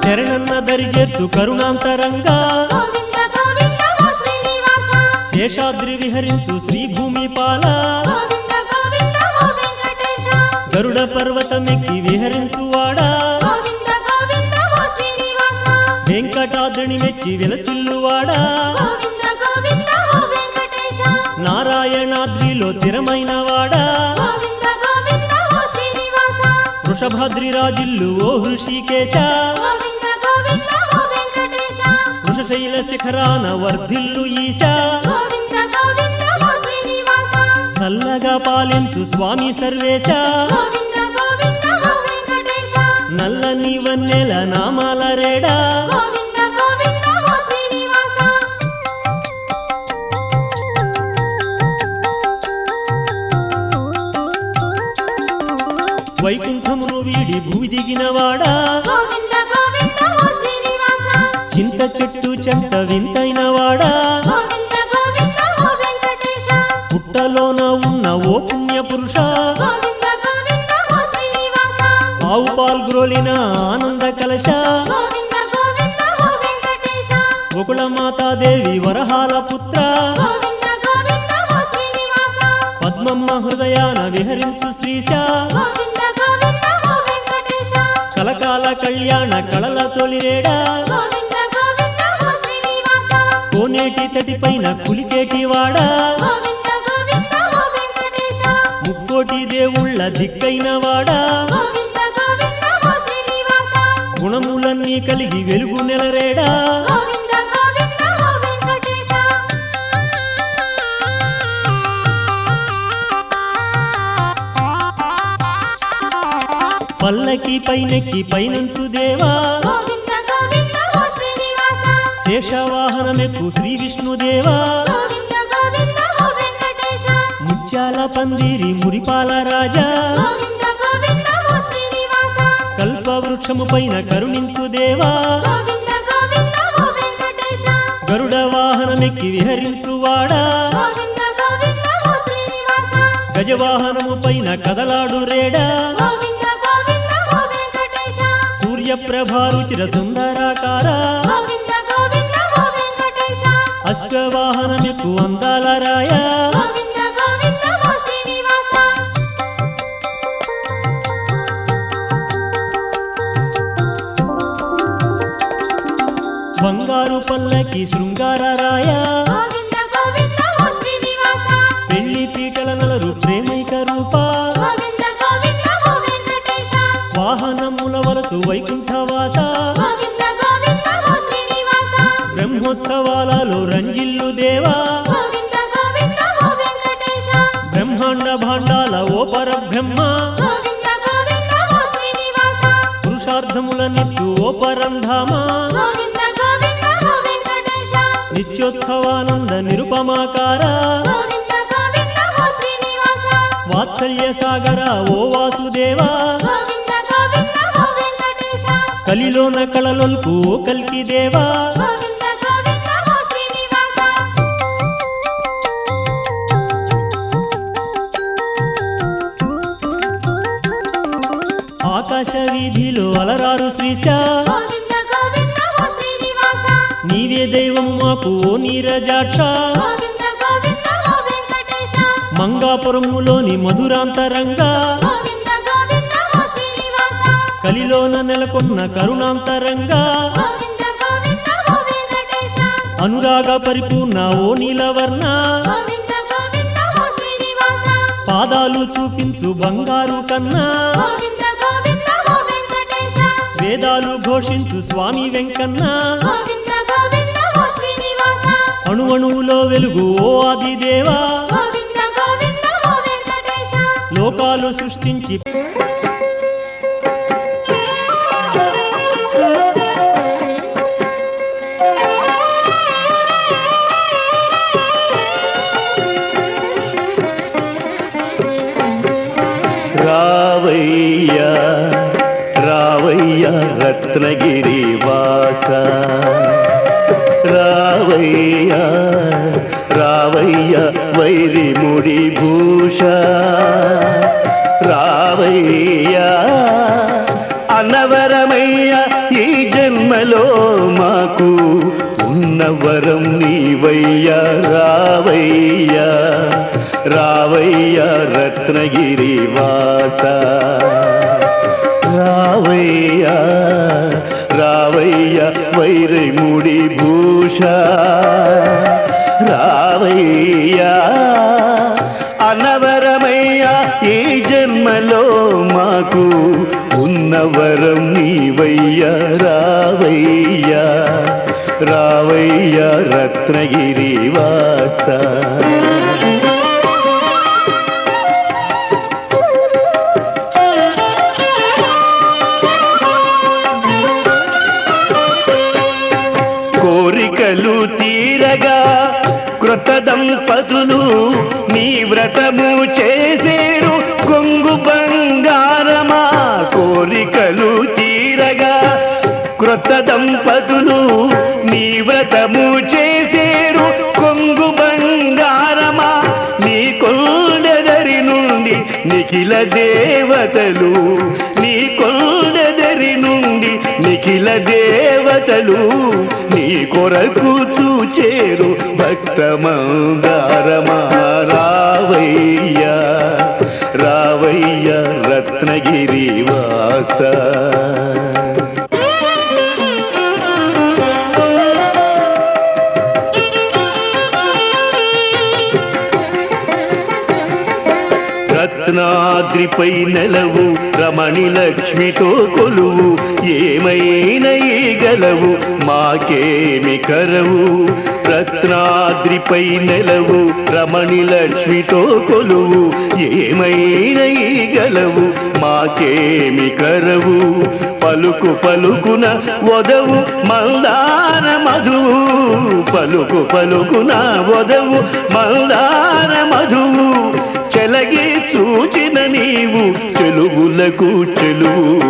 శరణన్న దరిచేర్చు కరుణాంతరంగా గోవింద గోవింద ఓ శ్రీనివాస శేషాద్రి విహరించు శ్రీభూమి పాల గోవింద గోవింద ఓ వెంకటేశ గరుడ పర్వతమెక్కి విహరించువాడా గోవింద గోవింద ఓ శ్రీనివాస వెంకటాద్రిని మెచ్చి విలసిల్లువాడా గోవింద గోవింద ఓ వెంకటేశ నారాయణాద్రిలో స్థిరమైన వాడా గోవింద గోవింద ఓ శ్రీనివాస వృషభాద్రి రాజిల్లు ఓ హృషికేశ గోవింద గోవింద ఓ వెంకటేశ వృషశైల శిఖరాన వర్ధిల్లు ఈశ గోవింద గోవింద ఓ శ్రీనివాస చల్లగా పాలించు స్వామి సర్వేశ గోవింద గోవింద ఓ వెంకటేశ నల్లని వన్నెల నామాల రేడా గోవింద గోవింద ఓ శ్రీనివాస వైకుంఠమును వీడి భూమి దిగినవాడా గోవింద గోవింద ఓ శ్రీనివాస చింత చెట్టు చెంత వింతైన వాడా గోవింద గోవింద ఓ వెంకటేశ పుట్టలోన ఉన్న ఓ పుణ్య పురుష గోవింద గోవింద ఓ శ్రీనివాస ఆవు పాల్గ్రోలిన ఆనంద కలశ గోవింద గోవింద ఓ వెంకటేశ గోకుల మాతాదేవి వరహాల పుత్ర గోవింద గోవింద ఓ శ్రీనివాస పద్మమ్మ హృదయాన విహరించు శ్రీశ గోవింద గోవింద ఓ వెంకటేశ కలకాల కళ్యాణ కళల తొలిరేడా గోవింద గోవింద ఓ శ్రీనివాస కోనేటి తటిపైన కులికేటి వాడా గోవింద గోవింద ఓ వెంకటేశ ముక్కోటి దేవుళ్ళ దిక్కైన వాడా గోవింద గోవింద ఓ శ్రీనివాస గుణములన్నీ కలిగి వెలుగు నెలరేడా గోవింద గోవింద ఓ వెంకటేశ పల్లకి పైనెక్కి పైనంచు దేవా గోవింద గోవింద ఓ శ్రీనివాస శేషవాహనమెక్కు శ్రీ విష్ణుదేవా గోవింద గోవింద ఓ వెంకటేశ ముత్యాల పందిరి మురిపాల రాజా గోవింద గోవింద ఓ శ్రీనివాస కల్పవృక్షము పైన కరుణించు దేవా గోవింద గోవింద ఓ వెంకటేశ గరుడ వాహనమెక్కి విహరించు వాడా గోవింద గోవింద ఓ శ్రీనివాస గజవాహనము పైన కదలాడు రేడా గోవింద గోవింద ఓ వెంకటేశ సూర్యప్రభారుచిర సుందరాకార గోవింద గోవింద ఓ వెంకటేశ అశ్వవాహనమెక్కు అందాల రాయ గోవింద గోవింద ఓ శ్రీనివాస బంగారు పల్లకి శృంగార రాయ గోవింద గోవింద ఓ శ్రీనివాస పెళ్లి పీటల నలరు ప్రేమైక రూప గోవింద గోవింద ఓ వెంకటేశ వాహనముల వలసు వైకుంఠవాస గోవింద గోవింద ఓ శ్రీనివాస బ్రహ్మోత్సవాలలో రంజిల్లు దేవా గోవింద గోవింద ఓ వెంకటేశ బ్రహ్మాండ భాండాల ఓ పరబ్రహ్మ గోవింద గోవింద ఓ శ్రీనివాస పురుషార్థముల నిత్యు ఓ పరంధామ గోవింద గోవింద ఓ వెంకటేశ నిత్యోత్సవానంద నిరుపమాకార గోవింద గోవింద ఓ శ్రీనివాస వాత్సల్య సాగర ఓ వాసుదేవా గోవింద గోవింద ఓ వెంకటేశ కలిలోన కళలొల్పు ఓ కల్కి దేవా గోవింద గోవింద ఓ శ్రీనివాస ఆకాశ వీధిలో అలరారు శ్రీశ గోవింద గోవింద ఓ శ్రీనివాస నీవే దైవం మాకు ఓ నీరజాక్ష గోవింద గోవింద ఓ వెంకటేశ మంగాపురములోని మధురాంతరంగా గోవింద గోవింద ఓ శ్రీనివాస కలిలోన నెలకొన్న కరుణాంతరంగా గోవింద గోవింద ఓ వెంకటేశ అనురాగ పరిపూర్ణ ఓ నీలవర్ణ గోవింద గోవింద ఓ శ్రీనివాస పాదాలు చూపించు బంగారు కన్నా గోవింద గోవింద ఓ వెంకటేశ వేదాలు ఘోషించు స్వామి వెంకన్న గోవింద గోవింద ఓ శ్రీనివాస అణువణువులో వెలుగు ఓ ఆదిదేవా గోవింద గోవింద ఓ వెంకటేశ లోకాలు సృష్టించి రావయ్యా రావయ్యా రత్నగిరి వాస రావయ్యా రావయ్యా వైరిముడి భూష రావయ్యా అనవరమయ్యా ఈ జన్మలో మాకు ఉన్నవరం నీవయ్యా రావయ్యా రావయ్యా రత్నగిరి వాస రావయ్యా రావయ్యా వైరిముడి భూష రావయ్యా అనవరమయ్యా ఈ జన్మలో మాకు ఉన్నవరం నీవయ్యా రావయ్యా రావయ్యా రత్నగిరి వాస కోరికలు తీరగా కృత దంపతులు నీ వ్రతము చేసేరు కొంగు బంగారమా కోరికలు తీరగా కృత దంపతులు నీ నీ వ్రతము చేసేరు కొంగు బంగారమా నీ కొండెదరి నుండి నిఖిల దేవతలు నీ కొండెదరి నుండి నిఖిల దేవతలు నీ కొరకు చూచేరు భక్త మందారమా రావయ్యా రావయ్యా రత్నగిరి వాస రత్నాద్రిపై నెలవు రమణి లక్ష్మితో కొలువు ఏమైనా గలవు మాకేమి కరవు రత్నాద్రిపై నెలవు రమణి లక్ష్మితో కొలువు ఏమైనా గలవు మాకేమి కరవు పలుకు పలుకున వదవు మందార మధువు పలుకు పలుకున వదవు మందార మధువు చెలగి చూచిన నీవు చెలుగులకు చెలువు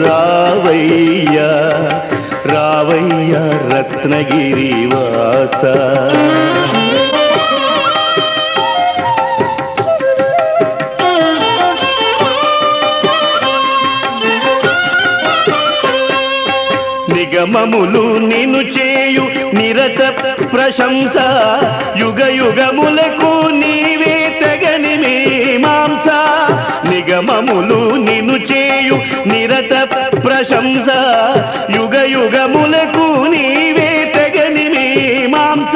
రావయ్యా రావయ్యా రత్నగిరి వాస నిగమములు నిన్ను చేయు నిరత ప్రశంస యుగ యుగములకు నీవే తగని మీమాంస నిగమములు నిన్ను చేయు నిరత ప్రశంస యుగ యుగములకు నీవే తగని మీమాంస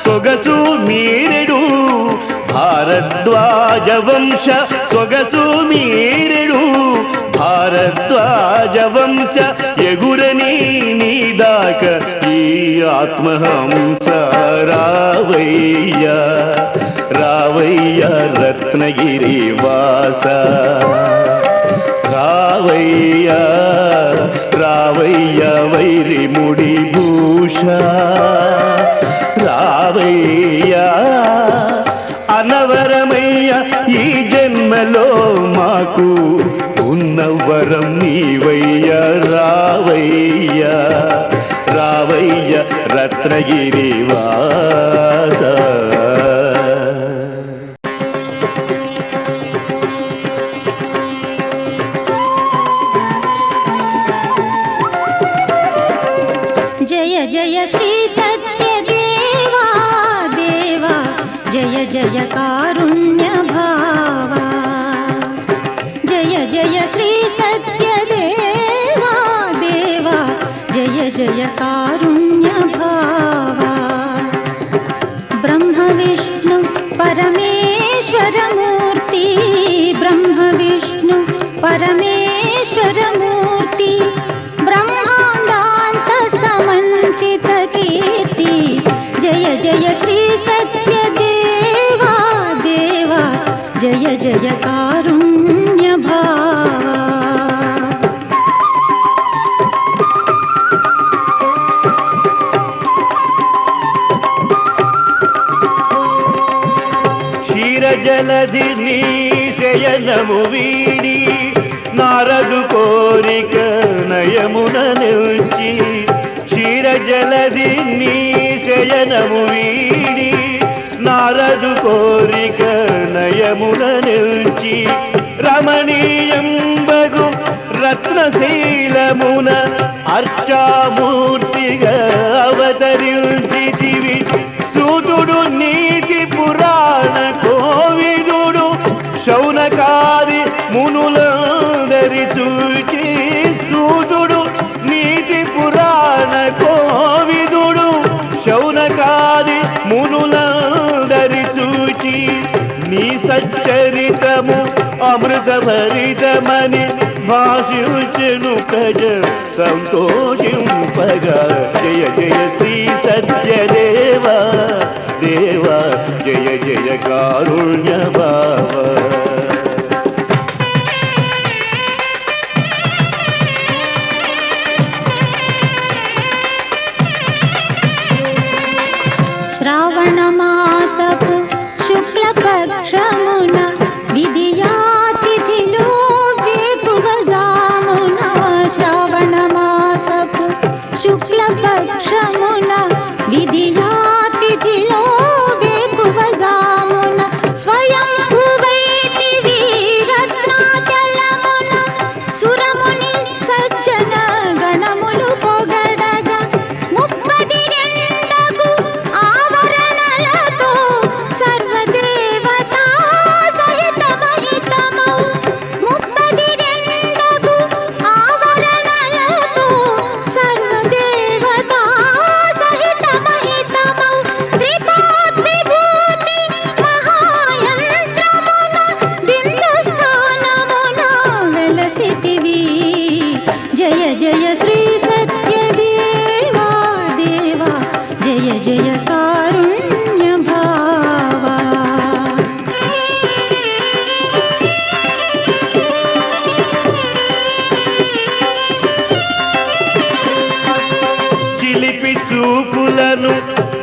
సొగసు మీరెడు భారద్వాజ వంశ సొగసు మీరెడు భారద్వాజ వంశ ఎగురని నీదాక ఈ ఆత్మహంస రావయ్యా రావయ్యా రత్నగిరి వాస రావయ్యా రావయ్యా వైరి ముడి భూష రావయ్యా అనవరమయ్య ఈ జన్మలో మాకు ఉన్న వరం నీవయ్యా రావయ్యా రావయ్యా రత్నగిరి వాస జయ జయ శ్రీ సత్యదేవా దేవా జయ జయ కారుణ్య భావా జయ జయ శ్రీ సత్యదేవా దేవా జయ జయ కారుణ్య భావా బ్రహ్మ విష్ణు పరమేశ్వర మూర్తి బ్రహ్మ విష్ణు పరమేశ్వర మూర్తి బ్రహ్మాండాంత సమంచిత కీర్తి జయ జయ శ్రీ సత్యదేవా దేవా జయ జయ కారుణ్య భావా క్షీరజలధి నీ శయనము వీడి నారదు కోరిక నయమున నిల్చి క్షీరజలధి నీ శయనము వీడి నారదు కోరిక నయమున నిల్చి రమణీయంబగు రత్నశీలమున అర్చామూర్తిగా అవతరించితివి సూతుడు నీతి పురాణ కోవిదుడు శౌనకాది మునులందరి చూచి సూతుడు నీతి పురాణ కోవిదుడు శౌనకాది మునులందరి చూచి నీ సచ్చరితము అమృతభరితమని భాషించెను ప్రజ సంతోషింపగా జయ జయ శ్రీ సత్యదేవా దేవా జయ జయ కారుణ్య భావ శ్రావణ మాసపు శుక్లపక్షమున విధియాతిథిలో వేకువజామున శ్రావణ మాసపు శుక్లపక్షమున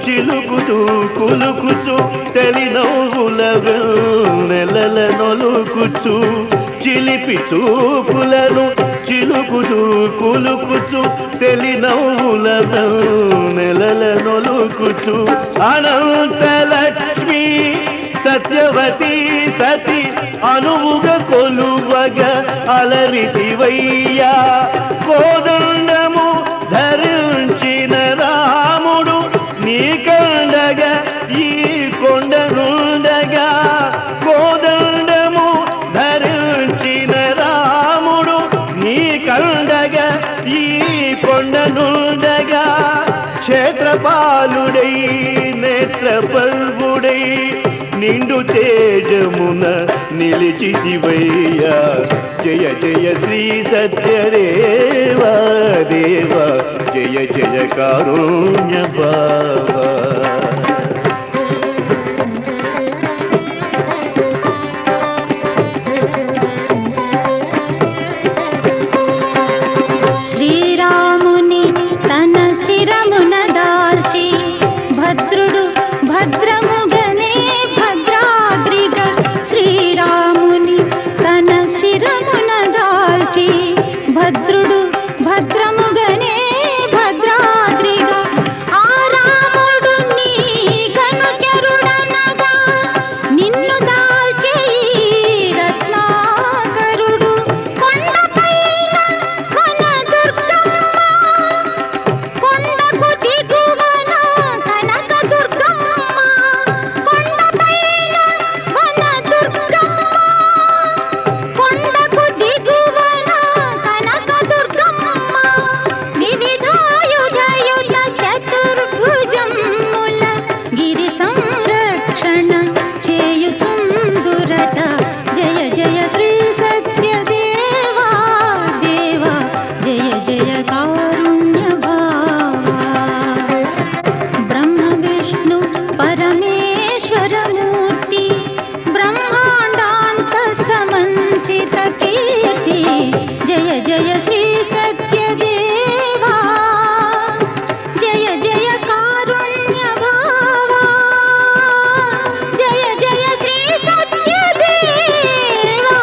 చిలుకుచు కులుకుచు తెలి నవ్వుల నెలల నొలుకుచు చిలిపి చూపులను చిలుకుచు కులుకుచు తెలి నవ్వుల నెలల నొలుకుచు అనంతలక్ష్మి సత్యవతి సతి అనువుగ కొలువగ అలరితివయ్యా కోదండము ధరించిన రాముడు నీ కండగా ఈ కొండనుండగా కోదండము ధరించిన రాముడు నీ కండగా ఈ కొండనుండగా క్షేత్రపాలుడై నేత్రపర్వుడై నిండు తేజమున నిలిచితివయ్యా జయ జయ శ్రీ సత్యదేవా దేవా జయ జయ కారుణ్య బావా శ్రీరాముని తన శిరమున దాల్చి భద్రుడు భద్రముగనే భద్రాద్రిగ శ్రీరాముని తన శిరమున దాల్చి భద్రుడు భద్రముగనే భద్రాద్రిగ ఆ రాముడు నీ కనుచరుడనగా నిన్ను దాల్చే రత్నాకరుడు కొండపైన కొన దుర్గమ్మ కొండకు దిగువన కనక దుర్గమ్మ కొండపైన కొన దుర్గమ్మ కొండకు దిగువన కనక దుర్గమ్మ వివిధాయుధయుధ చతుర్భుజముల గిరి సంరక్షణ చేయుచుందురట జయ జయ శ్రీ సత్యదేవా దేవా జయ జయ కారుణ్య భావా బ్రహ్మ విష్ణు పరమేశ్వరమూర్తి బ్రహ్మాండాంత సమంచిత కీర్తి జయ జయ శ్రీ సత్యదేవా జయ జయ కారుణ్య భావా జయ జయ శ్రీ సత్యదేవా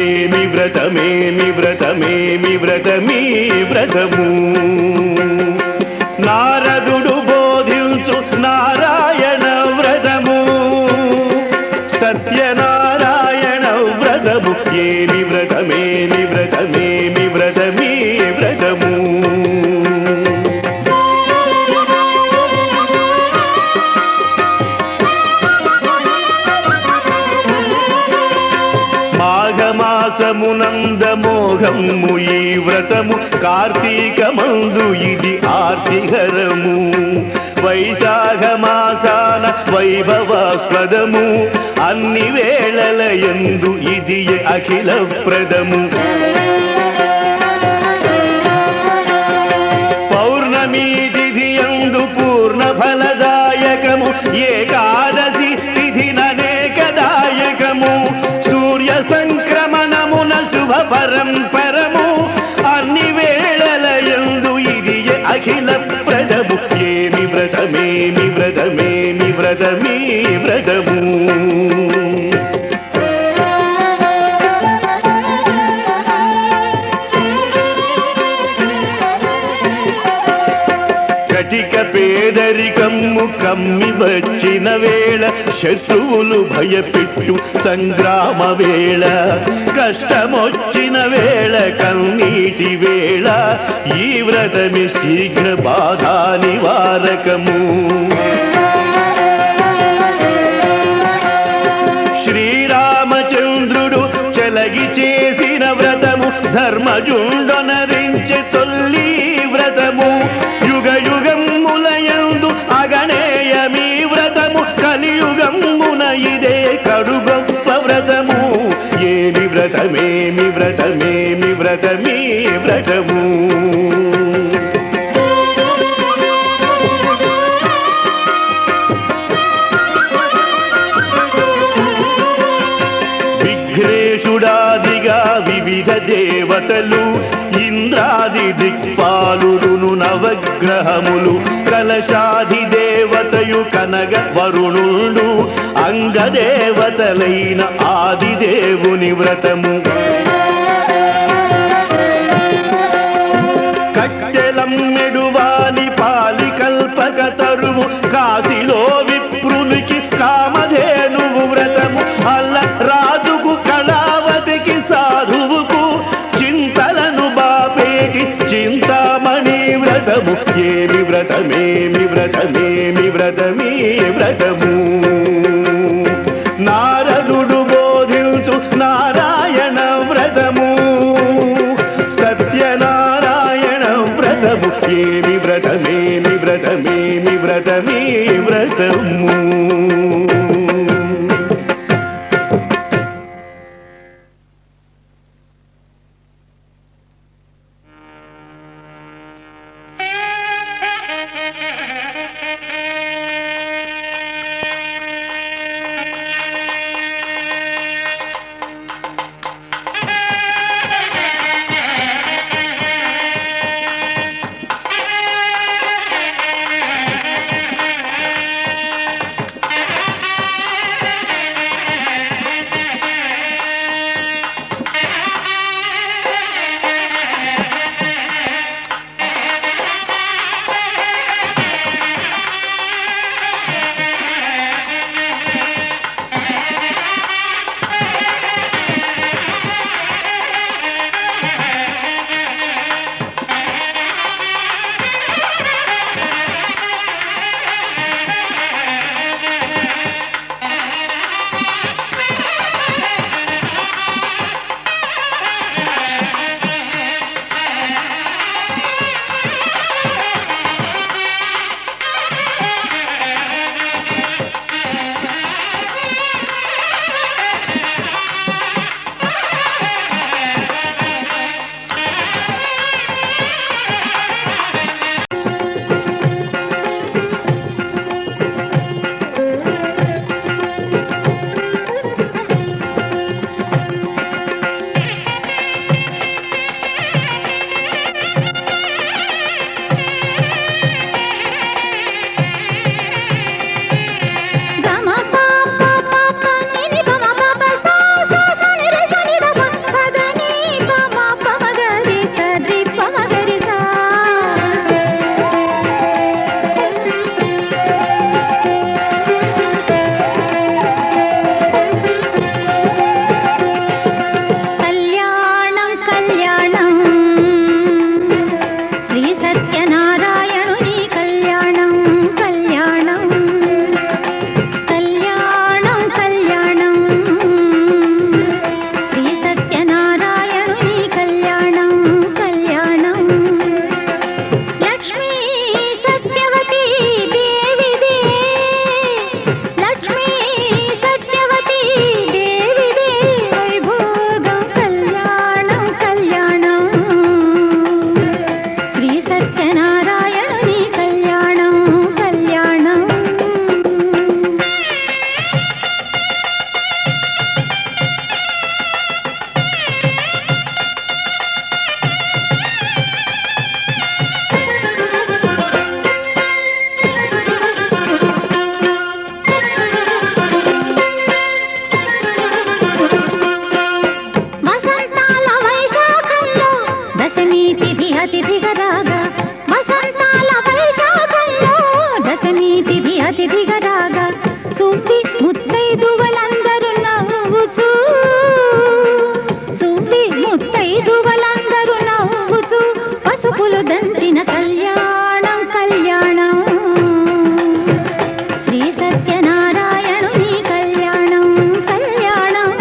ఏమి వ్రతమేమి వ్రతమేమి వ్రతమీ వ్రతము నారదుడు బోధించు నారాయణ వ్రతము సత్యనారాయణ వ్రతము ఏమి వ్రతమేమి వ్రతమేమి వ్రతమీ వ్రతము మాఘమాసమునంద మోఘము ఈ వ్రతము కార్తీకమందు ఇది ఆర్తిహరము వైశాఖ మాసాన వైభవాస్పదము అన్ని వేళల యందు ఇది అఖిల ప్రదము పౌర్ణమి తిథి యందు పూర్ణ ఫలదాయకము ఏకాదశి తిథి ననేకదాయకము సూర్య సంక్రమణమున శుభ పరంపరము అన్ని వేళల యందు ఇది అఖిల ప్రదము ఏమి వ్రతమేమి వ్రతమేమి వ్రతమీ వ్రతము కటిక పేదరికమ్ము కమ్మి వచ్చిన వేళ శత్రువులు భయపెట్టు సంగ్రామ వేళ కష్టమొచ్చిన వేళ కన్నీటి వేళ ఈ వ్రతమి శీఘ్ర బాధా నివారకము శ్రీరామచంద్రుడు చెలగి చేసిన వ్రతము ధర్మజుండొనరించె తొల్లి వ్రతము యుగ యుగములయందు అగణేయమీ వ్రతము కలియుగమున ఇదే కడు గొప్ప వ్రతము ఏమి వ్రతమేమి వ్రతమేమి వ్రతమీ వ్రతము విఘ్నేశుడాదిగా వివిధ దేవతలు ఇంద్రాది దిక్పాలురును నవగ్రహములు కలశాది దేవతయు కనగ వరుణుడు అంగదేవతలైన ఆదిదేవుని వ్రతము కట్టెలమ్మెడువాని పాలి కల్పక తరువు కాశీలో విప్రునికి కామధేనువు వ్రతము అల్ల రాజుకు కళావతికి సాధువుకు చింతలను బాపేటి చింతామణి వ్రతము ఏమి వ్రతమేమి వ్రతమేమి వ్రతమీ వ్రతము నారదుడు బోధించు నారాయణ వ్రతము సత్యనారాయణ వ్రతము ఏమి వ్రతమేమి వ్రతమేమి వ్రతమీ వ్రతము దశమి తిథి అతిథిగా రాగా వసంతాల వైశాఖంలో దశమి తిథి అతిథిగా రాగా సూఫి ముత్తైదువలందరూ నవ్వుచూ సూఫి ముత్తైదువలందరూ నవ్వుచూ పసుపులు దంచిన కళ్యాణం కళ్యాణం శ్రీ సత్యనారాయణుని కళ్యాణం కళ్యాణం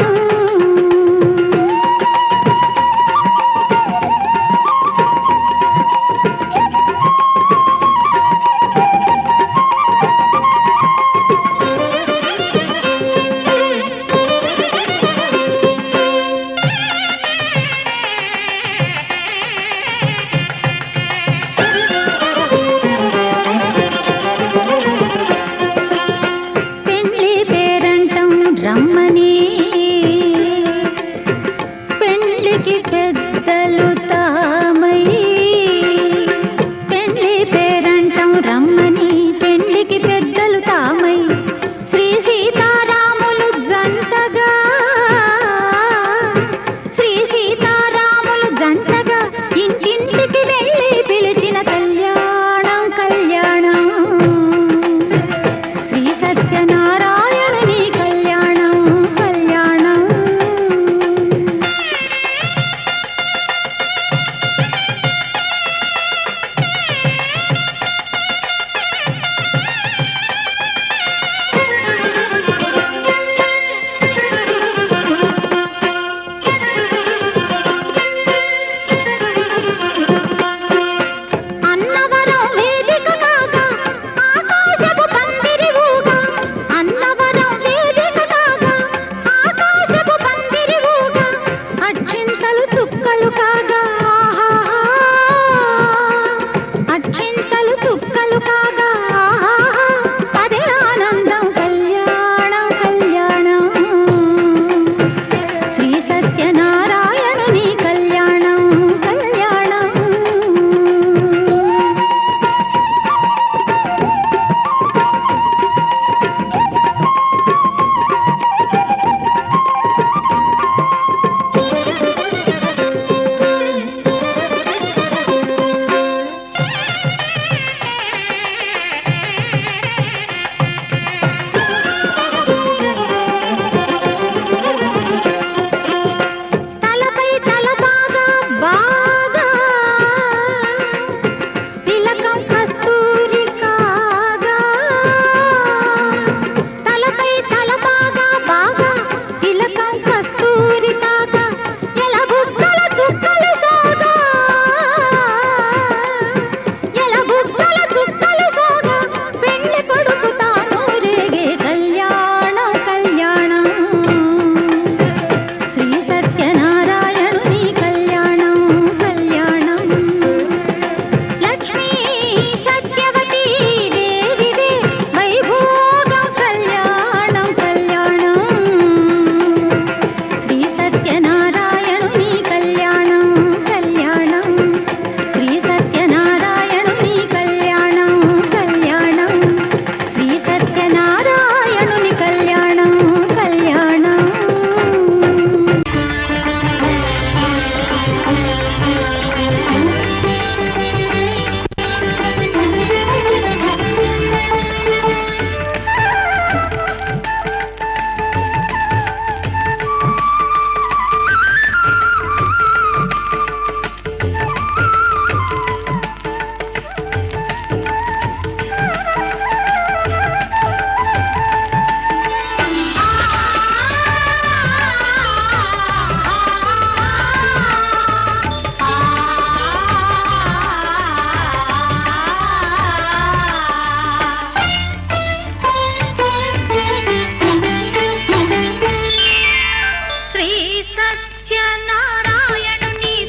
శ్రీ సత్యనారాయణుని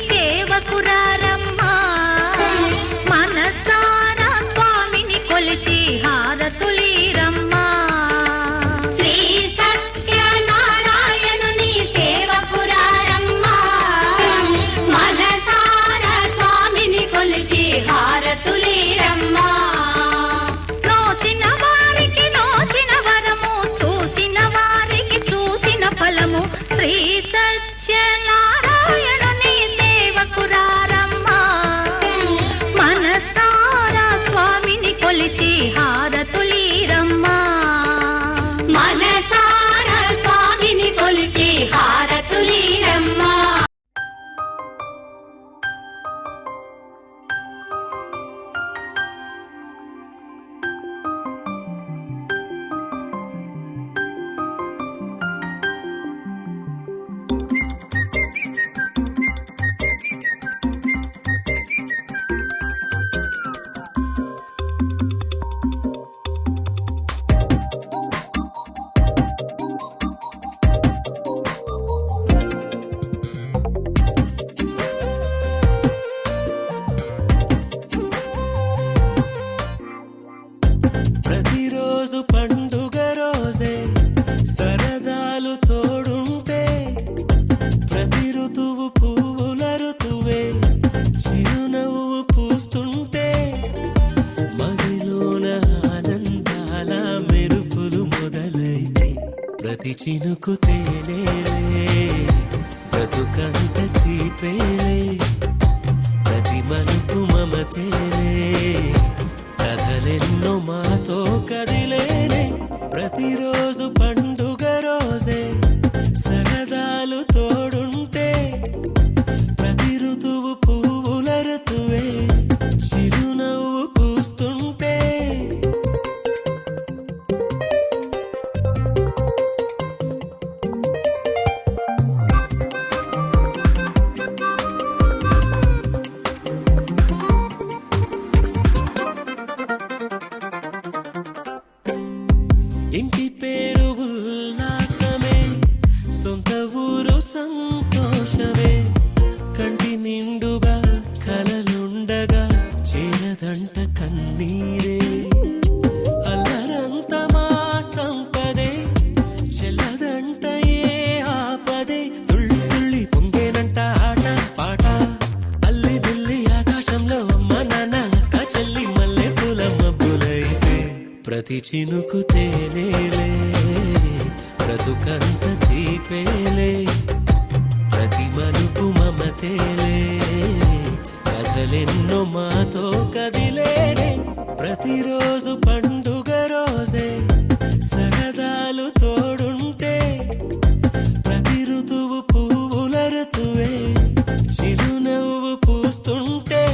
సేవకురారమ్మా మనసారా స్వామిని కొలిచి హారతులీరమ్మా శ్రీ సత్యనారాయణుని సేవకురారమ్మా మనసారా స్వామిని కొలిచి హారతులీరమ్మా నోచిన వారికి నోచిన వరము చూసిన వారికి చూసిన ఫలము శ్రీ సత్యనారాయణుని సేవకురారమ్మా మనసారా స్వామిని కొలిచి హారతులీరమ్మా మనసారా స్వామిని కొలిచి హారతులీరమ్మా ప్రతిరోజు పండుగ రోజే సరదాలు తోడుంటే ప్రతి ఋతువు పువ్వుల ఋతువే చిరునవ్వు పూస్తుంటే మదిలోన ఆనందాల మెరుపులు మొదలైతే ప్రతి చినుకు తేనేలే బ్రతుకంత తీపేలే ప్రతి మలుపు మమతేలే కథలెన్నో మాతో కదిలేనే ప్రతిరోజు పండుగ రోజే సరదాలు తోడుంటే ప్రతి ఋతువు పువ్వుల ఋతువే చిరునవ్వు పూస్తుంటే ఇంటి పేరు ఉల్లాసమే సొంత ఊరు సంతోషమే కంటి నిండుగా కలలుండగా చేరదంట కన్నీరే అల్లరంత మా సంపదే చెల్లదంట ఏ ఆపదే తుళ్ళి తుళ్ళి పొంగేనంట ఆట పాట అల్లి బిల్లి ఆకాశంలో అమ్మ నాన్న అక్క చెల్లి మల్లె పూల మబ్బులైతే ప్రతి చినుకు తేనేలే బ్రతుకంత తీపేలే ప్రతి మలుపు మమతేలే కథలెన్నో మాతో కదిలేనే ప్రతిరోజు పండుగ రోజే సరదాలు తోడుంటే ప్రతి ఋతువు పువ్వుల ఋతువే చిరునవ్వు పూస్తుంటే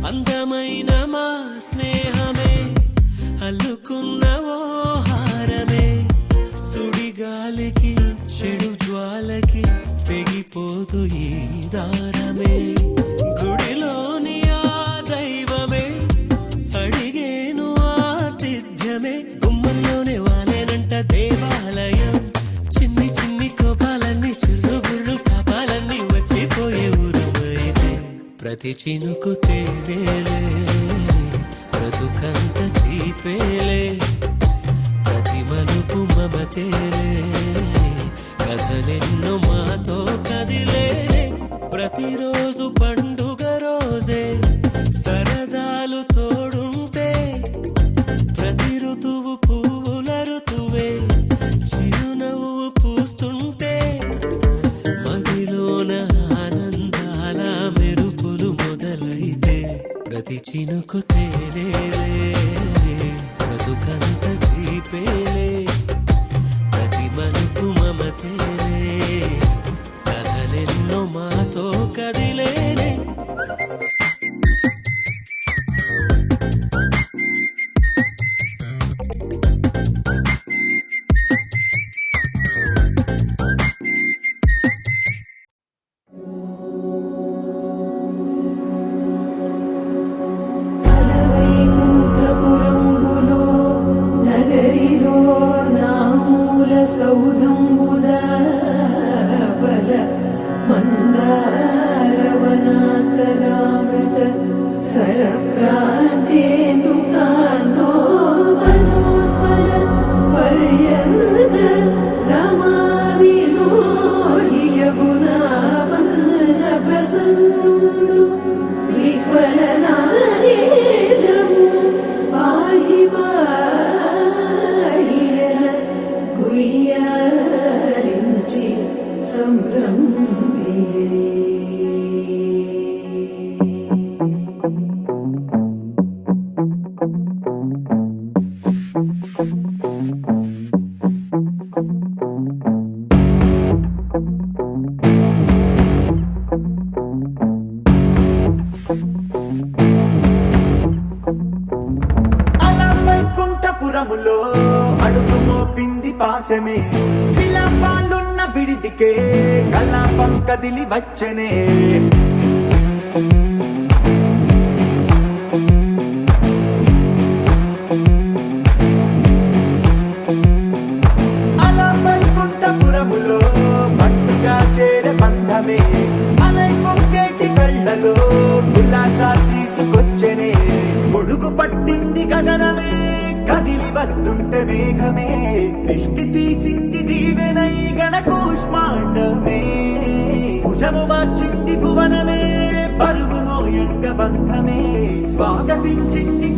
అందమైన మా స్నేహమే అల్లుకున్న ఓ హారమే సుడిగాలికి చెడు జ్వాలకి తెగిపోదు ఈ దారమే గుడిలోని ఆ దైవమే అడిగేను ఆతిథ్యమే గుమ్మంలోనే వాలేనంట దేవాలయం చిన్ని చిన్ని కోపాలన్నీ చిరుబుర్రు తాపాలన్నీ వచ్చిపోయే ఊరుమైతే ప్రతి చినుకు తేనేలే బ్రతుకంత తీపేలే ప్రతి మలుపు మమతేలే కథలెన్నో మాతో కదిలేనే ప్రతిరోజు పండుగ రోజే సరదాలు తోడుంటే ప్రతి ఋతువు పువ్వుల ఋతువే చిరునవ్వు పూస్తుంటే మదిలోన ఆనందాల మెరుపులు మొదలైతే ప్రతి చినుకు తేనేలే బ్రతుకంత తీపేలే ప్రతి మలుపు మమతేలే కథలెన్నో మాతో కదిలేనే సౌధంబుద బల మందారవనాతరామృత సరప్రాంతేందుకాంతో బలోత్పల పర్యంత రమా వినోదియగుణాపన్న ప్రసన్నుడు విహ్వలనారేంద్రము పాహి పాహియన గుయ్యారించి సంభ్రమియే అలా వైకుంఠపురములో అడుగు మోపింది పాశమే విలాపాలున్న విడిదికే కలాపం కదిలి వచ్చనే అలా వైకుంఠపురములో పండుగా చేరే బంధమే అలై పొంగేటి కళ్ళలో ఉల్లాసా తీసుకొచ్చనే గొడుగు పట్టింది గగనమే కదిలి వస్తుంటే మేఘమే దిష్టి తీసింది దీవెనై గణకూష్మాండమే భుజము మార్చింది భువనమే పరువు మోయంగ బంధమే స్వాగతించింది